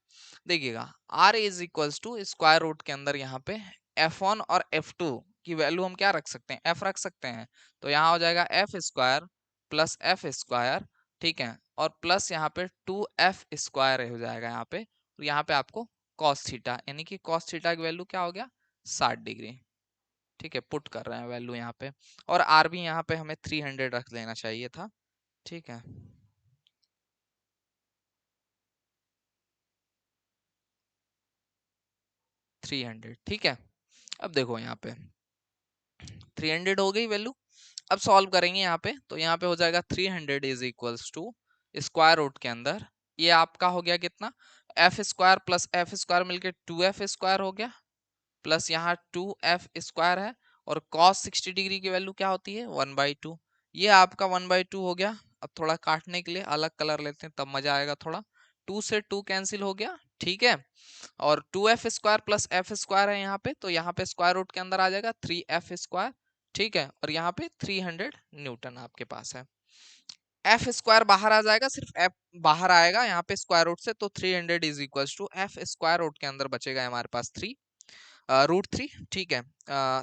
देखिएगा r is equals to square root के अंदर यहाँ पे F1 और F2 की वैल्यू हम क्या रख सकते हैं? F रख सकते हैं। तो यहाँ हो जाएगा F square plus F square, ठीक है, और प्लस यहाँ पे 2F स्क्वायर हो जाएगा यहाँ पे, और यहाँ पे आपको cos थीटा, यानी कि cos थीटा की वैल्यू क्या हो गया? 60 डिग्री, ठीक है, पुट कर रहे हैं वैल्यू यहाँ पे। और R भी यहाँ पे हमें 300 रख लेना चाहिए था, ठीक है। 300, ठीक है। अब देखो यहाँ पे 300 हो गई वैल्यू। अब सॉल्व करेंगे यहाँ पे, तो यहाँ पे हो जाएगा 300 is equals to square root के अंदर ये आपका हो गया कितना? F square plus F square मिलके 2f स्क्वायर हो गया, प्लस यहाँ 2f स्क्वायर है, और cos 60 डिग्री की वैल्यू क्या होती है? 1/2। ये आपका 1/2 हो गया। अब थोड़ा काटने के लिए अलग कलर लेते हैं, तब मजा आएगा थोड़ा। 2 से 2 कैंसिल हो गया, ठीक है। और 2f square plus f square है यहाँ पे, तो यहाँ पे स्क्वायर रूट के अंदर आ जाएगा 3f स्क्वायर, ठीक है। और यहाँ पे 300 न्यूटन आपके पास है। एफ स्क्वायर बाहर आ जाएगा, सिर्फ एफ बाहर आएगा यहाँ पे स्क्वायर रूट से, तो 300 is equals to F square root के अंदर बचेगा हमारे पास 3 रूट 3, ठीक है।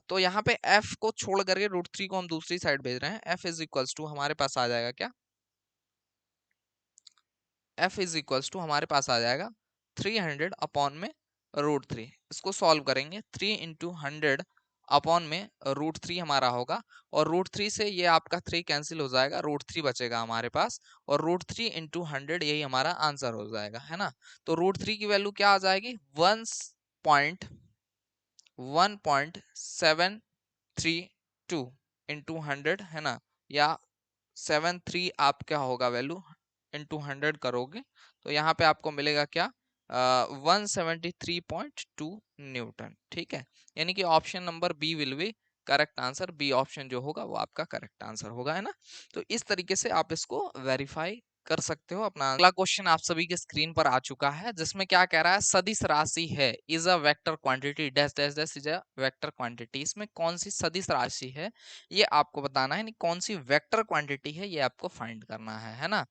तो यहाँ पे f को छोड़ करके रूट 3 को हम दूसरी साइड भेज रहे हैं। f इज इक्वल्स टू हमारे पास आ जाएगा क्या? f इज इक्वल्स टू हमारे पास आ जाएगा 300 अपॉन में रूट 3। इसको सॉल्व करेंगे, 3 इंटू 100 अपॉन में रूट 3 हमारा होगा, और रूट 3 से ये आपका 3 कैंसिल हो जाएगा, रूट 3 बचेगा हमारे पास, और रूट 3 इंटू 100 यही हमारा आंसर हो जाएगा, है ना। तो रूट 3 की वैल्यू क्या आ जाएगी? 1.732 इंटू 100, है ना, या 73 आपका होगा वैल्यू, इंटू 100 करोगे तो यहाँ पे आपको मिलेगा क्या? 173.2 न्यूटन, ठीक है। यानी कि option number B will be correct answer, B option जो होगा वो आपका करेक्ट आंसर होगा, है ना। तो इस तरीके से आप इसको वेरीफाई कर सकते हो अपना। अगला क्वेश्चन आप सभी के स्क्रीन पर आ चुका है, जिसमें क्या कह रहा है, सदिश राशि है is a vector quantity dash dash dash is a vector quantity. इसमें कौन सी सदिश राशि है ये आपको बताना है, नहीं कौन सी वेक्टर क्वांटिटी है ये आपको फाइंड करना है ना।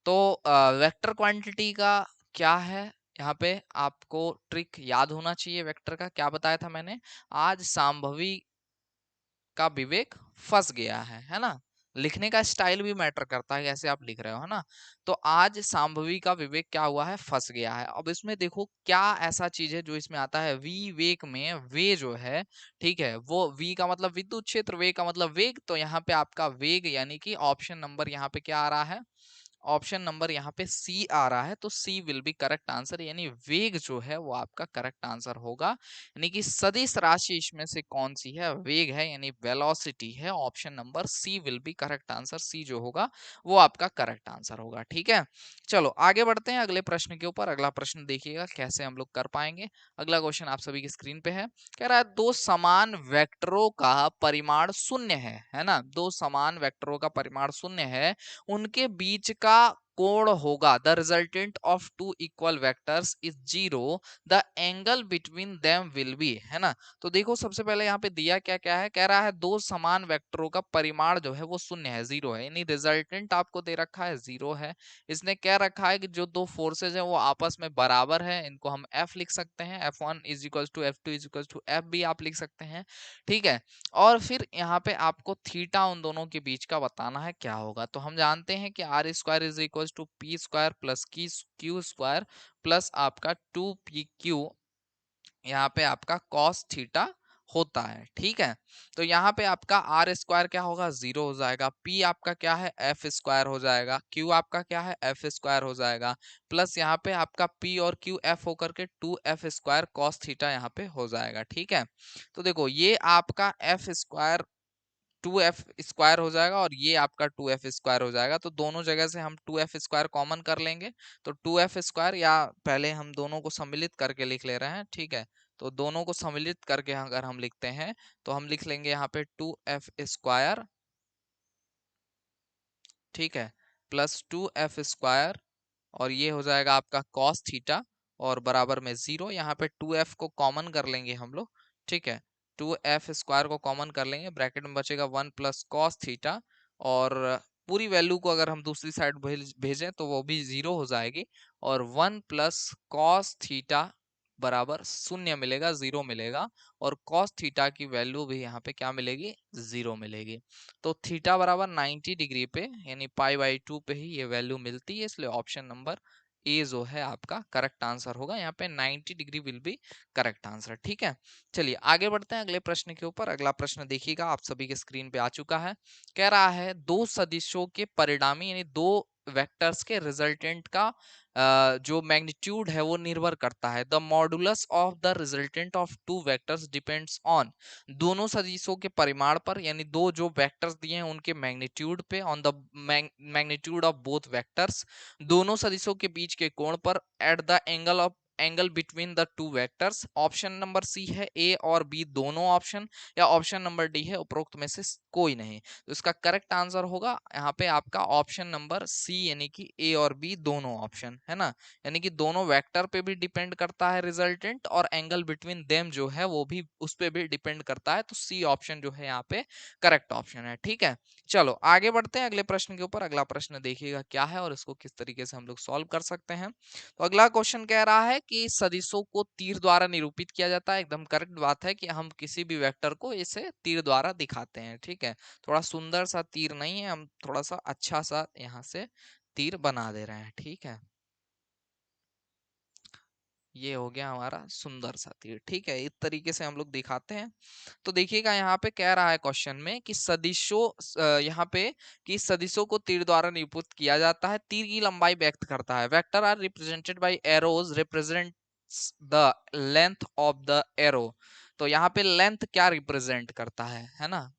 तो वेक्टर क्वांटिटी का क्या है, यहाँ पे आपको ट्रिक याद होना चाहिए। वेक्टर का क्या बताया था मैंने, आज सांभवी का विवेक फंस गया है ना। लिखने का स्टाइल भी मैटर करता है, कैसे आप लिख रहे हो, है ना। तो आज सांभवी का विवेक क्या हुआ है, फंस गया है। अब इसमें देखो क्या ऐसा चीज है जो इसमें आता है, विवेक में वे जो है, ठीक है, वो वी का मतलब विद्युत क्षेत्र, वे का मतलब वेग। तो यहाँ पे आपका वेग यानी कि ऑप्शन नंबर यहाँ पे क्या आ रहा है, ऑप्शन नंबर यहाँ पे सी आ रहा है। तो सी विल बी करेक्ट आंसर, यानी वेग जो है वो आपका करेक्ट आंसर होगा। यानी कि सदिश राशि इसमें से कौन सी है, वेग है, यानी वेलोसिटी है। Option number C will be correct answer, C जो होगा वो आपका करेक्ट आंसर होगा। ठीक है, चलो आगे बढ़ते हैं अगले प्रश्न के ऊपर। अगला प्रश्न देखिएगा कैसे हम लोग कर पाएंगे। अगला क्वेश्चन आप सभी की स्क्रीन पे है, कह रहा है दो समान वेक्टरों का परिमाण शून्य है ना। दो समान वेक्टरों का परिमाण शून्य है, उनके बीच का कोण होगा, the resultant of two equal vectors is zero, the angle between them will be, है ना। तो देखो सबसे पहले यहाँ पे दिया क्या क्या है, कह रहा है दो समान वेक्टरों का परिमाण जो है वो शून्य है, जीरो है, यानी रिजल्टेंट आपको दे रखा है जीरो है। इसने क्या रखा है कि जो दो फोर्सेज है वो आपस में बराबर है, इनको हम एफ लिख सकते हैं, F1 is equal to F2 is equal to F भी आप लिख सकते हैं। ठीक है, और फिर यहाँ पे आपको थीटा उन दोनों के बीच का बताना है क्या होगा। तो हम जानते हैं कि R square is equal to P square plus की क्यू स्क्वायर प्लस आपका 2pq, यहाँ पे आपका cos थीटा होता है। ठीक है, तो यहाँ पे आपका आर स्क्वायर क्या होगा, जीरो हो जाएगा, पी आपका क्या है एफ स्क्वायर हो जाएगा, क्यू आपका क्या है एफ स्क्वायर हो जाएगा, प्लस यहाँ पे आपका पी और क्यू एफ होकर के 2f² cos थीटा यहाँ पे हो जाएगा। ठीक है, तो देखो ये आपका एफ स्क्वायर 2f² हो जाएगा और ये आपका 2f² हो जाएगा। तो दोनों जगह से हम 2f² कॉमन कर लेंगे, तो 2f², या पहले हम दोनों को सम्मिलित करके लिख ले रहे हैं। ठीक है, तो दोनों को सम्मिलित करके अगर हम लिखते हैं तो हम लिख लेंगे यहाँ पे 2f², ठीक है, प्लस 2f², और ये हो जाएगा आपका cos थीटा और बराबर में जीरो। यहाँ पे 2f को कॉमन कर लेंगे हम लोग। ठीक है, 2f² को कॉमन कर लेंगे, ब्रैकेट में बचेगा 1 प्लस cos थीटा, और पूरी वैल्यू को अगर हम दूसरी साइड भेजें तो वो भी जीरो हो जाएगी, और 1 प्लस cos थीटा बराबर शून्य मिलेगा, जीरो मिलेगा, और cos थीटा की वैल्यू भी यहाँ पे क्या मिलेगी, जीरो मिलेगी। तो थीटा बराबर 90 डिग्री पे यानी पाई/2 पे ही ये वैल्यू मिलती है, इसलिए ऑप्शन नंबर ए जो है आपका करेक्ट आंसर होगा। यहाँ पे 90 degree will be correct answer. ठीक है, चलिए आगे बढ़ते हैं अगले प्रश्न के ऊपर। अगला प्रश्न देखिएगा, आप सभी के स्क्रीन पे आ चुका है, कह रहा है दो सदिशों के परिणामी यानी दो वेक्टर्स के रिजल्टेंट का जो मैग्नीट्यूड है वो निर्भर करता है, the modulus of the resultant of two vectors depends on, दोनों सदिशों के परिमाण पर, यानी दो जो वेक्टर्स दिए हैं उनके मैग्नीट्यूड पे, on the magnitude of both vectors, दोनों सदिशों के बीच के कोण पर, at the angle between the two vectors. Option number C है ए और बी दोनों ऑप्शन, या ऑप्शन नंबर डी है उपरोक्त में से कोई नहीं। तो इसका करेक्ट आंसर होगा यहाँ पे आपका ऑप्शन नंबर सी, यानी कि ए और बी दोनों ऑप्शन, है ना। यानी कि दोनों वेक्टर पे भी डिपेंड करता है रिजल्टेंट, और एंगल बिटवीन देम जो है वो भी उस पे भी डिपेंड करता है। तो सी ऑप्शन जो है यहाँ पे करेक्ट ऑप्शन है। ठीक है, चलो आगे बढ़ते हैं अगले प्रश्न के ऊपर। अगला प्रश्न देखिएगा क्या है और इसको किस तरीके से हम लोग सॉल्व कर सकते हैं। तो अगला क्वेश्चन कह रहा है कि सदिशों को तीर द्वारा निरूपित किया जाता है। एकदम करेक्ट बात है कि हम किसी भी वेक्टर को इसे तीर द्वारा दिखाते हैं। ठीक है, थोड़ा सुंदर सा तीर नहीं है, हम थोड़ा सा अच्छा सा यहाँ से तीर बना दे रहे हैं। ठीक है, ये हो गया हमारा सुंदर सा तीर। ठीक है, इस तरीके से हम लोग दिखाते हैं। तो देखिएगा यहाँ पे कह रहा है क्वेश्चन में कि सदिशों यहाँ पे कि सदिशों को तीर द्वारा निरूपित किया जाता है, तीर की लंबाई व्यक्त करता है, vector are represented by arrows represents the length of the arrow. तो यहाँ पे लेंथ क्या रिप्रेजेंट करता है ना,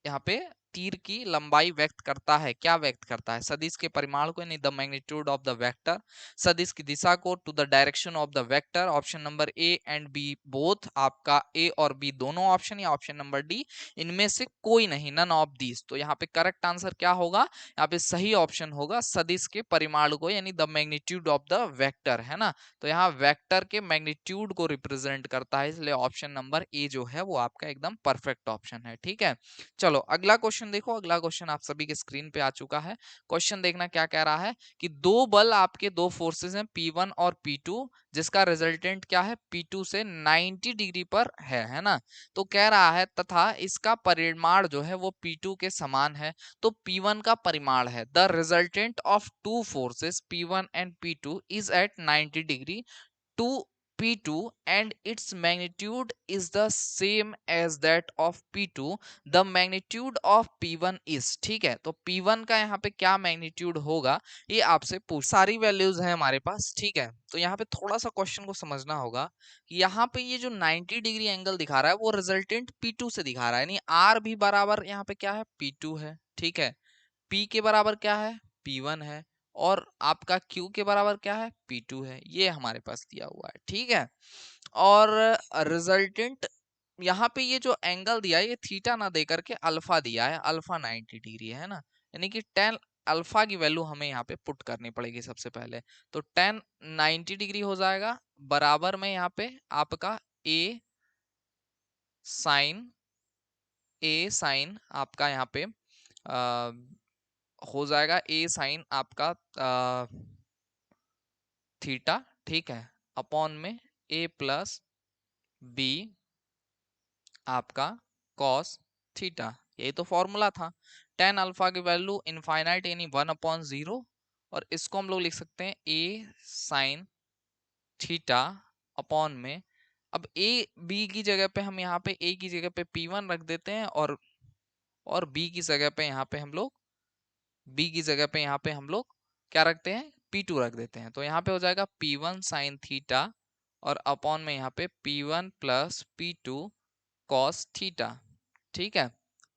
यहाँ पे तीर की लंबाई व्यक्त करता है? क्या व्यक्त करता है? सदिश के परिमाण को यानी the magnitude of the vector, सदिश की दिशा को to the direction of the vector. Option number A and B both, आपका ए और बी दोनों ऑप्शन, या ऑप्शन नंबर डी इनमें से कोई नहीं, नन ऑफ दीज। तो यहाँ पे करेक्ट आंसर क्या होगा? यहाँ पे सही ऑप्शन होगा सदिश के परिमाण को यानी the magnitude of the vector, है ना। तो यहाँ वेक्टर के मैग्नीट्यूड को रिप्रेजेंट करता है, इसलिए ऑप्शन नंबर ए जो है वो आपका एकदम परफेक्ट ऑप्शन है। ठीक है, चलो अगला क्वेश्चन देखो। अगला क्वेश्चन आप सभी के स्क्रीन पे आ चुका है। क्वेश्चन देखना क्या कह रहा है कि दो बल आपके दो फोर्सेस हैं P1 और P2, जिसका रिजल्टेंट क्या है? P2 से 90 डिग्री पर है ना। तो कह रहा है तथा इसका परिमाण जो है वो P2 के समान है। तो P1 का परिमाण है the resultant of two forces P1 and P2 is at 90 degree to P2 and its magnitude is the same as that of P2, the magnitude of P1 is। ठीक है, तो P1 का यहाँ पे क्या मैग्नीट्यूड होगा ये आपसे पूछ, सारी वैल्यूज हैं हमारे पास। ठीक है, तो यहाँ पे थोड़ा सा क्वेश्चन को समझना होगा कि यहाँ पे ये जो 90 डिग्री एंगल दिखा रहा है वो रिजल्टेंट P2 से दिखा रहा है, यानी R भी बराबर यहाँ पे क्या है? P2 है। ठीक है, P के बराबर क्या है? P1 है, और आपका Q के बराबर क्या है? P2 है। ये हमारे पास दिया हुआ है। ठीक है, और रिजल्टेंट यहाँ पे ये जो एंगल दिया है ये थीटा ना दे करके अल्फा दिया है, अल्फा 90 डिग्री है ना, यानी कि टेन अल्फा की वैल्यू हमें यहाँ पे पुट करनी पड़ेगी सबसे पहले। तो टेन 90 डिग्री हो जाएगा बराबर में यहाँ पे आपका ए साइन आपका यहाँ पे हो जाएगा ए साइन आपका थीटा। ठीक है, अपॉन में ए प्लस बी आपका कॉस थीटा। यही तो फॉर्मूला था। टेन अल्फा की वैल्यू इनफाइनाइट यानी 1/0, और इसको हम लोग लिख सकते हैं ए साइन थीटा अपॉन में, अब ए बी की जगह पे हम यहाँ पे ए की जगह पे P1 रख देते हैं, और बी की जगह पे यहाँ पे हम लोग क्या रखते हैं? P2 रख देते हैं। तो यहाँ पे हो जाएगा P1 साइन थीटा और अपॉन में यहाँ पे P1 plus P2 cos theta. ठीक है,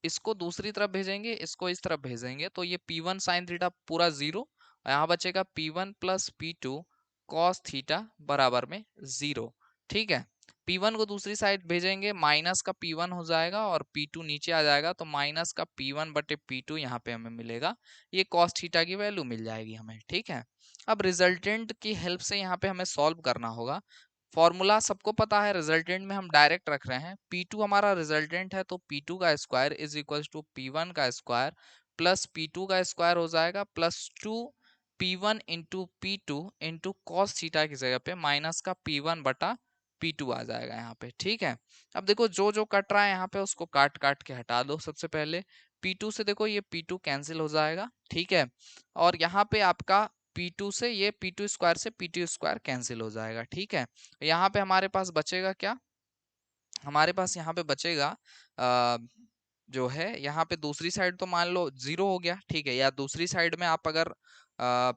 इसको दूसरी तरफ भेजेंगे, इसको इस तरफ भेजेंगे, तो ये P1 साइन थीटा पूरा 0, यहाँ बचेगा P1 plus P2 cos theta बराबर में 0। ठीक है, P1 को दूसरी साइड भेजेंगे, माइनस का P1 हो जाएगा और P2 नीचे आ जाएगा, तो माइनस का P1 बटे P2 यहाँ पे हमें मिलेगा, ये कॉस थीटा की वैल्यू मिल जाएगी हमें। ठीक है, अब रिजल्टेंट की हेल्प से यहाँ पे हमें सॉल्व करना होगा। फॉर्मूला सबको पता है, रिजल्टेंट में हम डायरेक्ट रख रहे हैं। P2 हमारा रिजल्टेंट है, तो P2 का square is equal to P1 का स्क्वायर प्लस P2 का स्क्वायर हो जाएगा plus 2 P1 into P2 into cos theta की जगह पे माइनस का P1 बटा P2 आ जाएगा यहाँ पे। ठीक है, अब देखो जो जो कट रहा है यहाँ पे उसको काट काट के हटा दो। सबसे पहले P2 से देखो ये P2 कैंसिल हो जाएगा। ठीक है, और यहाँ पे आपका P2 से ये P2 स्क्वायर से P2 स्क्वायर कैंसिल हो जाएगा। ठीक है, यहाँ पे हमारे पास बचेगा क्या? हमारे पास यहाँ पे बचेगा जो है यहाँ पे दूसरी साइड तो मान लो 0 हो गया। ठीक है, या दूसरी साइड में आप अगर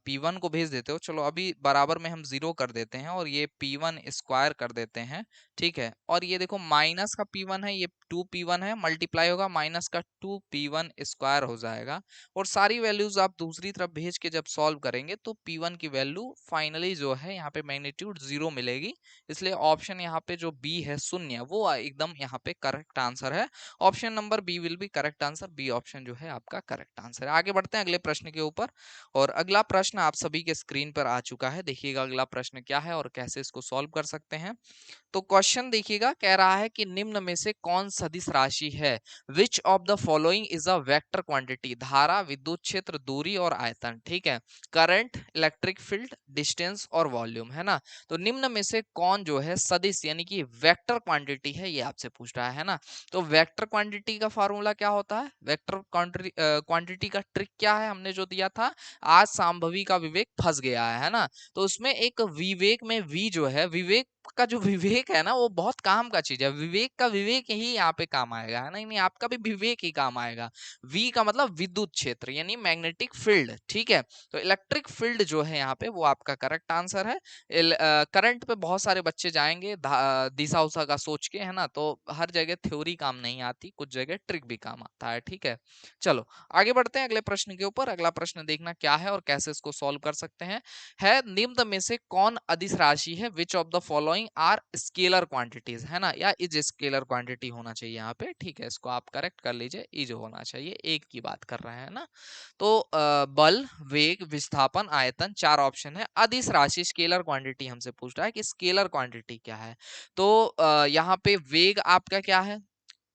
P1 को भेज देते हो, चलो अभी बराबर में हम 0 कर देते हैं और ये P1 स्क्वायर कर देते हैं। ठीक है, और ये देखो माइनस का P1 है, ये 2P1 है, मल्टीप्लाई होगा माइनस का 2P1 स्क्वायर हो जाएगा, और सारी वैल्यूज आप दूसरी तरफ भेज के जब सॉल्व करेंगे तो P1 की वैल्यू फाइनली जो है यहाँ पे मैग्नीट्यूड 0 मिलेगी। इसलिए ऑप्शन यहाँ पे जो बी है शून्य, वो एकदम यहाँ पे करेक्ट आंसर है। Option number B will be correct answer. B option जो है आपका करेक्ट आंसर है। आगे बढ़ते हैं अगले प्रश्न के ऊपर, और अगला प्रश्न आप सभी के स्क्रीन पर आ चुका है। देखिएगा अगला प्रश्न क्या है और कैसे इसको सॉल्व कर सकते हैं। तो क्वेश्चन देखिएगा, कह रहा है कि निम्न में से कौन सदिश राशि है? Which of the following is a vector quantity? धारा, विद्युत क्षेत्र, दूरी और आयतन। ठीक है, करंट, इलेक्ट्रिक फील्ड, डिस्टेंस और वॉल्यूम, है ना। तो निम्न में से कौन जो है सदिश यानी कि वेक्टर क्वांटिटी है, ये आपसे पूछ रहा है ना। तो वेक्टर क्वांटिटी का फॉर्मूला क्या होता है? वेक्टर क्वांटिटी का ट्रिक क्या है? हमने जो दिया था, आज सांभवी का विवेक फंस गया है ना। तो उसमें एक विवेक में वी जो है, विवेक आपका जो विवेक है ना वो बहुत काम का चीज है, विवेक का विवेक ही यहाँ पे काम आएगा, है ना, नहीं आपका भी विवेक ही काम आएगा। वी का मतलब विद्युत क्षेत्र यानी मैग्नेटिक फील्ड, ठीक है। तो इलेक्ट्रिक फील्ड जो है यहाँ पे वो आपका करेक्ट आंसर है। करंट पे बहुत सारे बच्चे जाएंगे दिशा उषा का सोच के, है ना, तो हर जगह थ्योरी काम नहीं आती, कुछ जगह ट्रिक भी काम आता है, ठीक है। चलो आगे बढ़ते हैं अगले प्रश्न के ऊपर। अगला प्रश्न देखना क्या है और कैसे इसको सॉल्व कर सकते हैं। है निम्न में से कौन अदिश राशि है, which of the following are scalar quantities, है ना, या इज स्केलर क्वांटिटी होना चाहिए यहाँ पे, ठीक है, इसको आप करेक्ट कर लीजिए, इज होना चाहिए, एक की बात कर रहे हैं ना। तो बल, वेग, विस्थापन, आयतन, चार ऑप्शन है। अदिश राशि स्केलर क्वांटिटी हमसे पूछ रहा है कि स्केलर क्वांटिटी क्या है। तो यहाँ पे वेग आपका क्या है,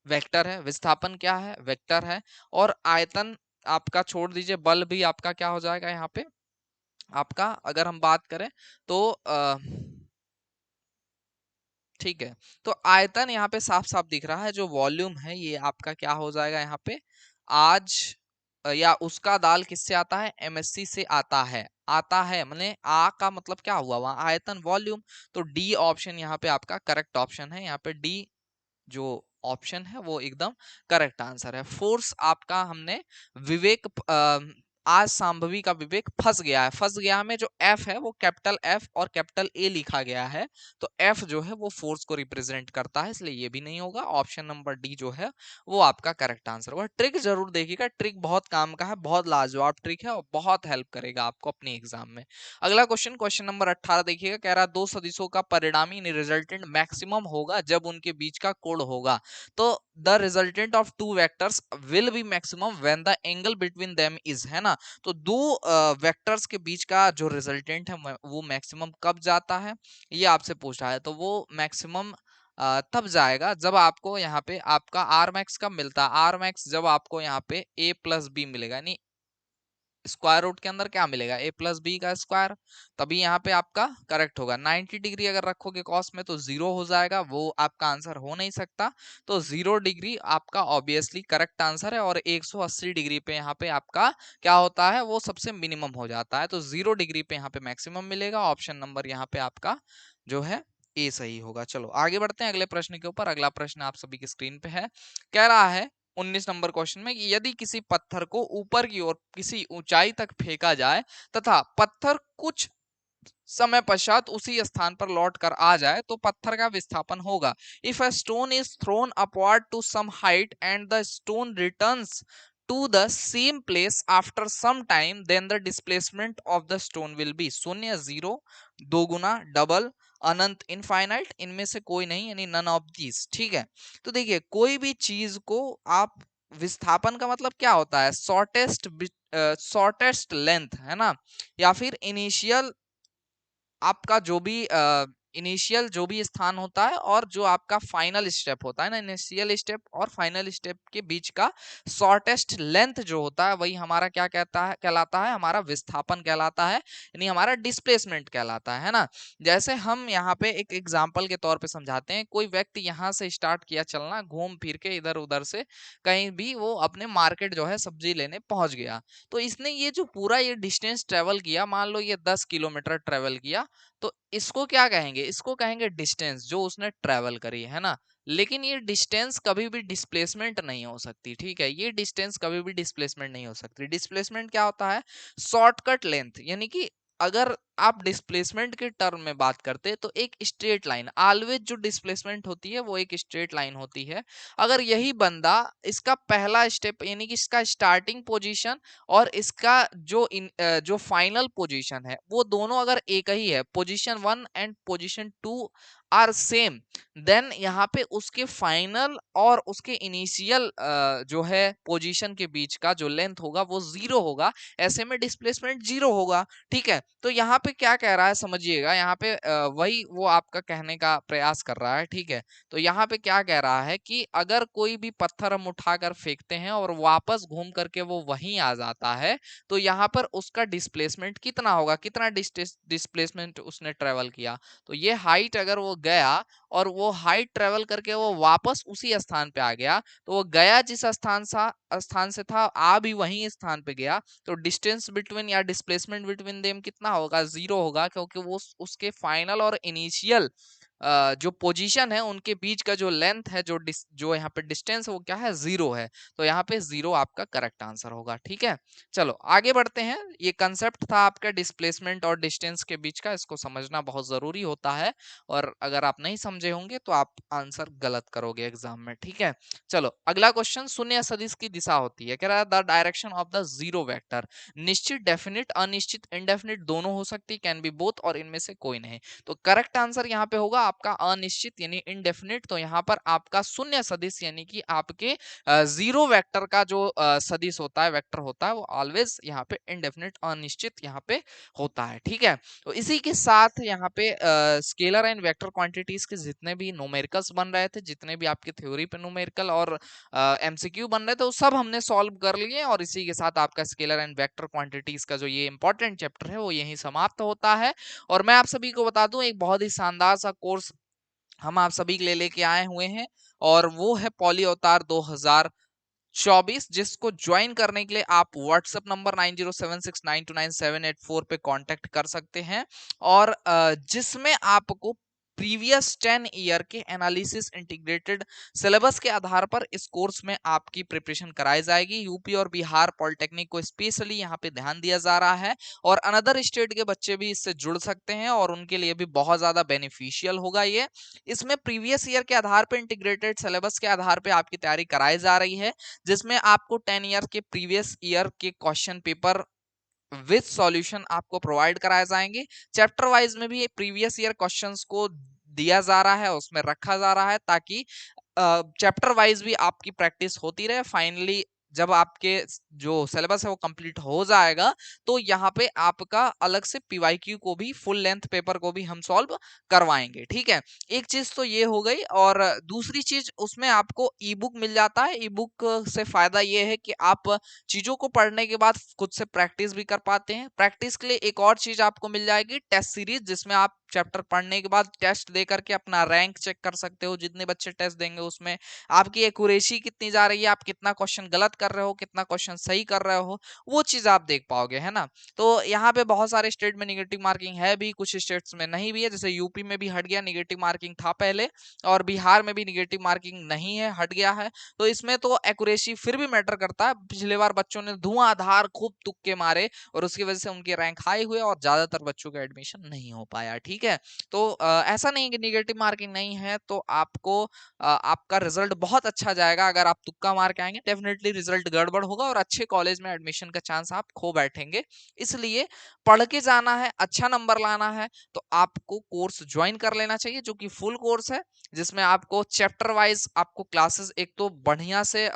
वेक्टर है। विस्थापन क्या है, वेक्टर है। और आयतन आपका छोड़ दीजिए, बल भी आपका क्या हो जाएगा यहाँ पे आपका, अगर हम बात करें तो ठीक है। तो आयतन यहाँ पे साफ साफ दिख रहा है, जो वॉल्यूम है ये आपका क्या हो जाएगा यहाँ पे, आज या उसका दाल किससे आता है, एमएससी से आता है, आता है मैंने आ का मतलब क्या हुआ वहां, आयतन वॉल्यूम। तो डी ऑप्शन यहाँ पे आपका करेक्ट ऑप्शन है, यहाँ पे डी जो ऑप्शन है वो एकदम करेक्ट आंसर है। फोर्स आपका हमने विवेक आज सांभवी का विवेक फंस गया है, फंस गया में जो एफ है वो कैपिटल एफ और कैपिटल ए लिखा गया है, तो एफ जो है वो फोर्स को रिप्रेजेंट करता है, इसलिए ये भी नहीं होगा। ऑप्शन नंबर डी जो है वो आपका करेक्ट आंसर होगा। ट्रिक जरूर देखिएगा, ट्रिक बहुत काम का है, बहुत लाजवाब ट्रिक है और बहुत हेल्प करेगा आपको अपने एग्जाम में। अगला क्वेश्चन, क्वेश्चन नंबर 18 देखिएगा, कह रहा है दो सदिशों का परिणामी रिजल्टेंट मैक्सिमम होगा जब उनके बीच का कोण होगा। तो the resultant of two vectors will be maximum when the angle between them is, है ना। तो दो वेक्टर्स के बीच का जो रिजल्टेंट है वो मैक्सिमम कब जाता है, ये आपसे पूछ रहा है। तो वो मैक्सिमम तब जाएगा जब आपको यहाँ पे आपका आर मैक्स कब मिलता है, आर मैक्स जब आपको यहाँ पे ए प्लस बी मिलेगा, यानी स्क्वायर रूट के अंदर क्या मिलेगा, ए प्लस बी का स्क्वायर, तभी यहाँ पे आपका करेक्ट होगा। 90 डिग्री अगर रखोगे कॉस में तो जीरो हो जाएगा, वो आपका आंसर हो नहीं सकता। तो 0 डिग्री आपका ऑब्वियसली करेक्ट आंसर है, और 180 डिग्री पे यहाँ पे आपका क्या होता है, वो सबसे मिनिमम हो जाता है। तो 0 डिग्री पे यहाँ पे मैक्सिमम मिलेगा। ऑप्शन नंबर यहाँ पे आपका जो है ए सही होगा। चलो आगे बढ़ते हैं अगले प्रश्न के ऊपर। अगला प्रश्न आप सभी की स्क्रीन पे है, कह रहा है 19 नंबर क्वेश्चन में कि यदि किसी पत्थर को ऊपर की ओर किसी ऊंचाई तक फेंका जाए तथा पत्थर कुछ समय पश्चात उसी स्थान पर लौट कर आ जाए तो पत्थर का विस्थापन होगा। If a stone is thrown upward to some height and the stone returns to the same place after some time, then the displacement of the stone will be शून्य, जीरो, दोगुना, डबल, अनंत, इनफाइनाइट, इनमें से कोई नहीं, यानी none of these, ठीक है। तो देखिए कोई भी चीज को आप, विस्थापन का मतलब क्या होता है, शॉर्टेस्ट लेंथ, है ना, या फिर इनिशियल आपका जो भी इनिशियल जो भी स्थान होता है और जो आपका फाइनल स्टेप होता है ना, इनिशियल स्टेप और फाइनल स्टेप के बीच का शॉर्टेस्ट लेंथ जो होता है वही हमारा क्या कहता है, कहलाता है, हमारा विस्थापन कहलाता है, यानी हमारा डिस्प्लेसमेंट कहलाता है ना। जैसे हम यहाँ पे एक एग्जांपल के तौर पे समझाते हैं, कोई व्यक्ति यहाँ से स्टार्ट किया चलना, घूम फिर के इधर उधर से कहीं भी वो अपने मार्केट जो है सब्जी लेने पहुंच गया। तो इसने ये जो पूरा ये डिस्टेंस ट्रेवल किया, मान लो ये 10 किलोमीटर ट्रेवल किया, तो इसको क्या कहेंगे, इसको कहेंगे डिस्टेंस जो उसने ट्रेवल करी, है ना। लेकिन ये डिस्टेंस कभी भी डिस्प्लेसमेंट नहीं हो सकती, ठीक है, ये डिस्टेंस कभी भी डिस्प्लेसमेंट नहीं हो सकती। डिस्प्लेसमेंट क्या होता है, शॉर्टकट लेंथ, यानी कि अगर आप डिस्प्लेसमेंट के टर्म में बात करते हैं तो एक स्ट्रेट लाइन, ऑलवेज जो डिस्प्लेसमेंट होती है वो एक स्ट्रेट लाइन होती है। अगर यही बंदा इसका पहला स्टेप यानी कि इसका स्टार्टिंग पोजीशन और इसका जो फाइनल पोजीशन है वो दोनों अगर एक ही है, position 1 and position 2 are same, then यहाँ पे उसके फाइनल और उसके इनिशियल जो है पोजीशन के बीच का जो लेंथ होगा वो जीरो होगा, ऐसे में डिस्प्लेसमेंट जीरो होगा, ठीक है। तो यहाँ पे क्या कह रहा है समझिएगा, यहाँ पे वही वो आपका कहने का प्रयास कर रहा है, ठीक है। तो यहाँ पे क्या कह रहा है कि अगर कोई भी पत्थर हम उठाकर फेंकते हैं और वापस घूम करके वो वहीं आ जाता है, तो यहाँ पर उसका डिस्प्लेसमेंट कितना होगा, कितना डिस्प्लेसमेंट उसने ट्रेवल किया। तो ये हाइट अगर वो गया और वो हाइट ट्रेवल करके वो वापस उसी स्थान पे आ गया, तो वो गया जिस स्थान से था आ भी वही स्थान पे गया, तो डिस्टेंस बिटवीन या डिस्प्लेसमेंट बिटवीन देम कितना होगा, जीरो होगा, क्योंकि वो उसके फाइनल और इनिशियल जो पोजीशन है उनके बीच का जो लेंथ है, जो यहाँ पे डिस्टेंस है वो क्या है, 0 है। तो यहाँ पे 0 आपका करेक्ट आंसर होगा। ठीक है, चलो आगे बढ़ते हैं। ये कंसेप्ट था आपका डिस्प्लेसमेंट और डिस्टेंस के बीच का, इसको समझना बहुत जरूरी होता है, और अगर आप नहीं समझे होंगे तो आप आंसर गलत करोगे एग्जाम में। ठीक है, चलो अगला क्वेश्चन, शून्य सदिश की दिशा होती है, कह रहा है the direction of the zero vector. निश्चित, डेफिनिट, अनिश्चित, इनडेफिनिट दोनों हो सकती, कैन बी बोथ, और इनमें से कोई नहीं। तो करेक्ट आंसर यहाँ पे होगा आपका अनिश्चित यानी इनडेफिनिट। तो यहाँ पर आपका शून्य सदिश यानी कि आपके जीरो वेक्टर का जो सदिश होता है, वेक्टर होता है, वो ऑलवेज यहाँ पे इनडेफिनिट, अनिश्चित यहाँ पे होता है। ठीक है, तो इसी के साथ यहाँ पे स्केलर एंड वेक्टर क्वांटिटीज के जितने भी न्यूमेरिकल्स बन रहे थे, जितने भी आपके थ्योरी पे न्यूमेरिकल और एमसीक्यू बन रहे थे, वो सब हमने सॉल्व कर लिए, और इसी के साथ आपका स्केलर एंड वेक्टर क्वांटिटीज का जो ये इंपॉर्टेंट चैप्टर है वो यहीं समाप्त होता है। और मैं आप सभी को बता दूं, एक बहुत ही शानदार सा कोर्स हम आप सभी के लिए लेके आए हुए हैं, और वो है पॉली अवतार 2024, जिसको ज्वाइन करने के लिए आप व्हाट्सएप नंबर 9076929784 पे कांटेक्ट कर सकते हैं, और जिसमें आपको प्रीवियस 10 ईयर के एनालिसिस इंटीग्रेटेड सिलेबस के आधार पर इस कोर्स में आपकी प्रिपरेशन कराई जाएगी। यूपी और बिहार पॉलिटेक्निक को स्पेशली यहाँ पे ध्यान दिया जा रहा है, और अनदर स्टेट के बच्चे भी इससे जुड़ सकते हैं, और उनके लिए भी बहुत ज्यादा बेनिफिशियल होगा ये। इसमें प्रीवियस ईयर के आधार पर, इंटीग्रेटेड सिलेबस के आधार पर आपकी तैयारी कराई जा रही है, जिसमें आपको 10 ईयर के प्रीवियस ईयर के क्वेश्चन पेपर विद सॉल्यूशन आपको प्रोवाइड कराए जाएंगे। चैप्टर वाइज में भी प्रीवियस ईयर क्वेश्चंस को दिया जा रहा है, उसमें रखा जा रहा है, ताकि चैप्टर वाइज भी आपकी प्रैक्टिस होती रहे। फाइनली जब आपके जो सिलेबस है वो कंप्लीट हो जाएगा, तो यहाँ पे आपका अलग से पीवाईक्यू को भी, फुल लेंथ पेपर को भी हम सॉल्व करवाएंगे। ठीक है, एक चीज तो ये हो गई, और दूसरी चीज उसमें आपको ई बुक मिल जाता है। ई बुक से फायदा ये है कि आप चीजों को पढ़ने के बाद खुद से प्रैक्टिस भी कर पाते हैं। प्रैक्टिस के लिए एक और चीज आपको मिल जाएगी, टेस्ट सीरीज, जिसमें आप चैप्टर पढ़ने के बाद टेस्ट दे करके अपना रैंक चेक कर सकते हो। जितने बच्चे टेस्ट देंगे उसमें आपकी एक्यूरेसी कितनी जा रही है, आप कितना क्वेश्चन गलत कर रहे हो, कितना क्वेश्चन सही कर रहे हो, वो चीज आप देख पाओगे, है ना। तो यहाँ पे बहुत सारे स्टेट में निगेटिव मार्किंग है भी, कुछ स्टेट्स में नहीं भी है। जैसे यूपी में भी हट गया, निगेटिव मार्किंग था पहले, और बिहार में भी निगेटिव मार्किंग नहीं है, हट गया है। तो इसमें तो एक्यूरेसी फिर भी मैटर करता है। पिछले बार बच्चों ने धुआंधार खूब तुक्के मारे, और उसकी वजह से उनके रैंक हाई हुए, और ज्यादातर बच्चों का एडमिशन नहीं हो पाया। ठीक है, तो ऐसा नहीं कि निगेटिव मार्किंग नहीं है तो आपको आपका रिजल्ट बहुत अच्छा जाएगा। अगर आप तुक्का मार के आएंगे, डेफिनेटली रिजल्ट गड़बड़ होगा, और अच्छे कॉलेज में एडमिशन का चांस आप खो बैठेंगे। इसलिए पढ़ के जाना है, अच्छा नंबर लाना है, तो आपको कोर्स ज्वाइन कर लेना चाहिए, जो कि फुल कोर्स है, जिसमें आपको चैप्टर वाइज आपको क्लासेस एक तो बढ़िया से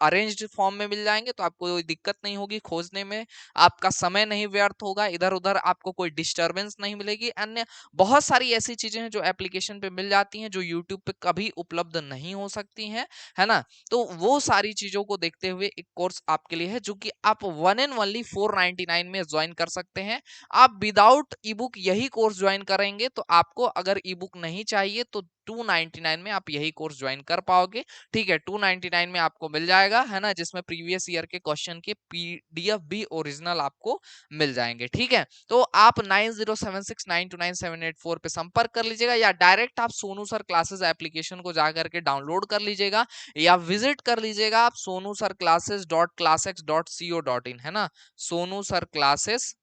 अरेंज्ड फॉर्म में मिल जाएंगे, तो आपको कोई दिक्कत नहीं होगी खोजने में, आपका समय नहीं व्यर्थ होगा, इधर उधर आपको कोई डिस्टरबेंस नहीं मिलेगी। अन्य बहुत सारी ऐसी चीजें हैं जो एप्लीकेशन पे मिल जाती हैं, जो यूट्यूब पे कभी उपलब्ध नहीं हो सकती हैं, है ना। तो वो सारी चीजों को देखते हुए एक कोर्स आपके लिए है, जो कि आप वन एंड ओनली 499 में ज्वाइन कर सकते हैं। आप विदाउट ई बुक यही कोर्स ज्वाइन करेंगे, तो आपको अगर ई बुक नहीं चाहिए तो 299 में आप यही कोर्स ज्वाइन कर पाओगे। ठीक है, 299 में आपको मिल जाएगा, है ना, जिसमें प्रीवियस ईयर के क्वेश्चन के पीडीएफ भी ओरिजिनल आपको मिल जाएंगे। ठीक है, तो आप 9076929784 पे संपर्क कर लीजिएगा, या डायरेक्ट आप सोनू सर क्लासेस एप्लीकेशन को जाकर के डाउनलोड कर लीजिएगा, या विजिट कर लीजिएगा आप सोनू सर क्लासेस .classex.co.in, है ना, Sonu sir classes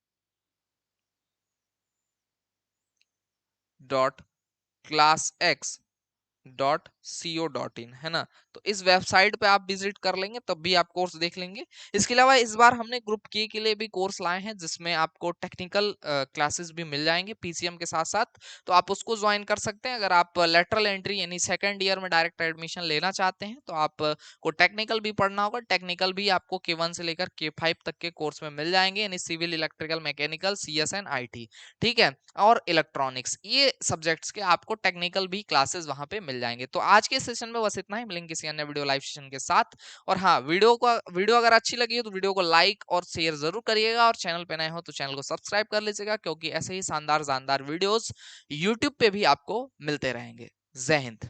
.classex .co.in, है ना। तो इस वेबसाइट पे आप विजिट कर लेंगे, तब भी आप कोर्स देख लेंगे। इसके अलावा इस बार हमने ग्रुप के लिए भी कोर्स लाए हैं, जिसमें आपको टेक्निकल क्लासेस भी मिल जाएंगे पीसीएम के साथ साथ, तो आप उसको ज्वाइन कर सकते हैं। अगर आप लेटरल एंट्री यानी सेकंड ईयर में डायरेक्ट एडमिशन लेना चाहते हैं, तो आप को टेक्निकल भी पढ़ना होगा। टेक्निकल भी आपको K1 से लेकर K5 तक के कोर्स में मिल जाएंगे, यानी civil, electrical, mechanical, CSN, IT, ठीक है, और इलेक्ट्रॉनिक्स, ये सब्जेक्ट्स के आपको टेक्निकल भी क्लासेस वहां पे मिल जाएंगे। तो आज के सेशन में बस इतना ही, मिलेंगे किसी अन्य वीडियो लाइव सेशन के साथ। और हाँ, वीडियो अगर अच्छी लगी हो तो वीडियो को लाइक और शेयर जरूर करिएगा, और चैनल पे नए हो तो चैनल को सब्सक्राइब कर लीजिएगा, क्योंकि ऐसे ही शानदार वीडियोस यूट्यूब पे भी आपको मिलते रहेंगे। जय हिंद।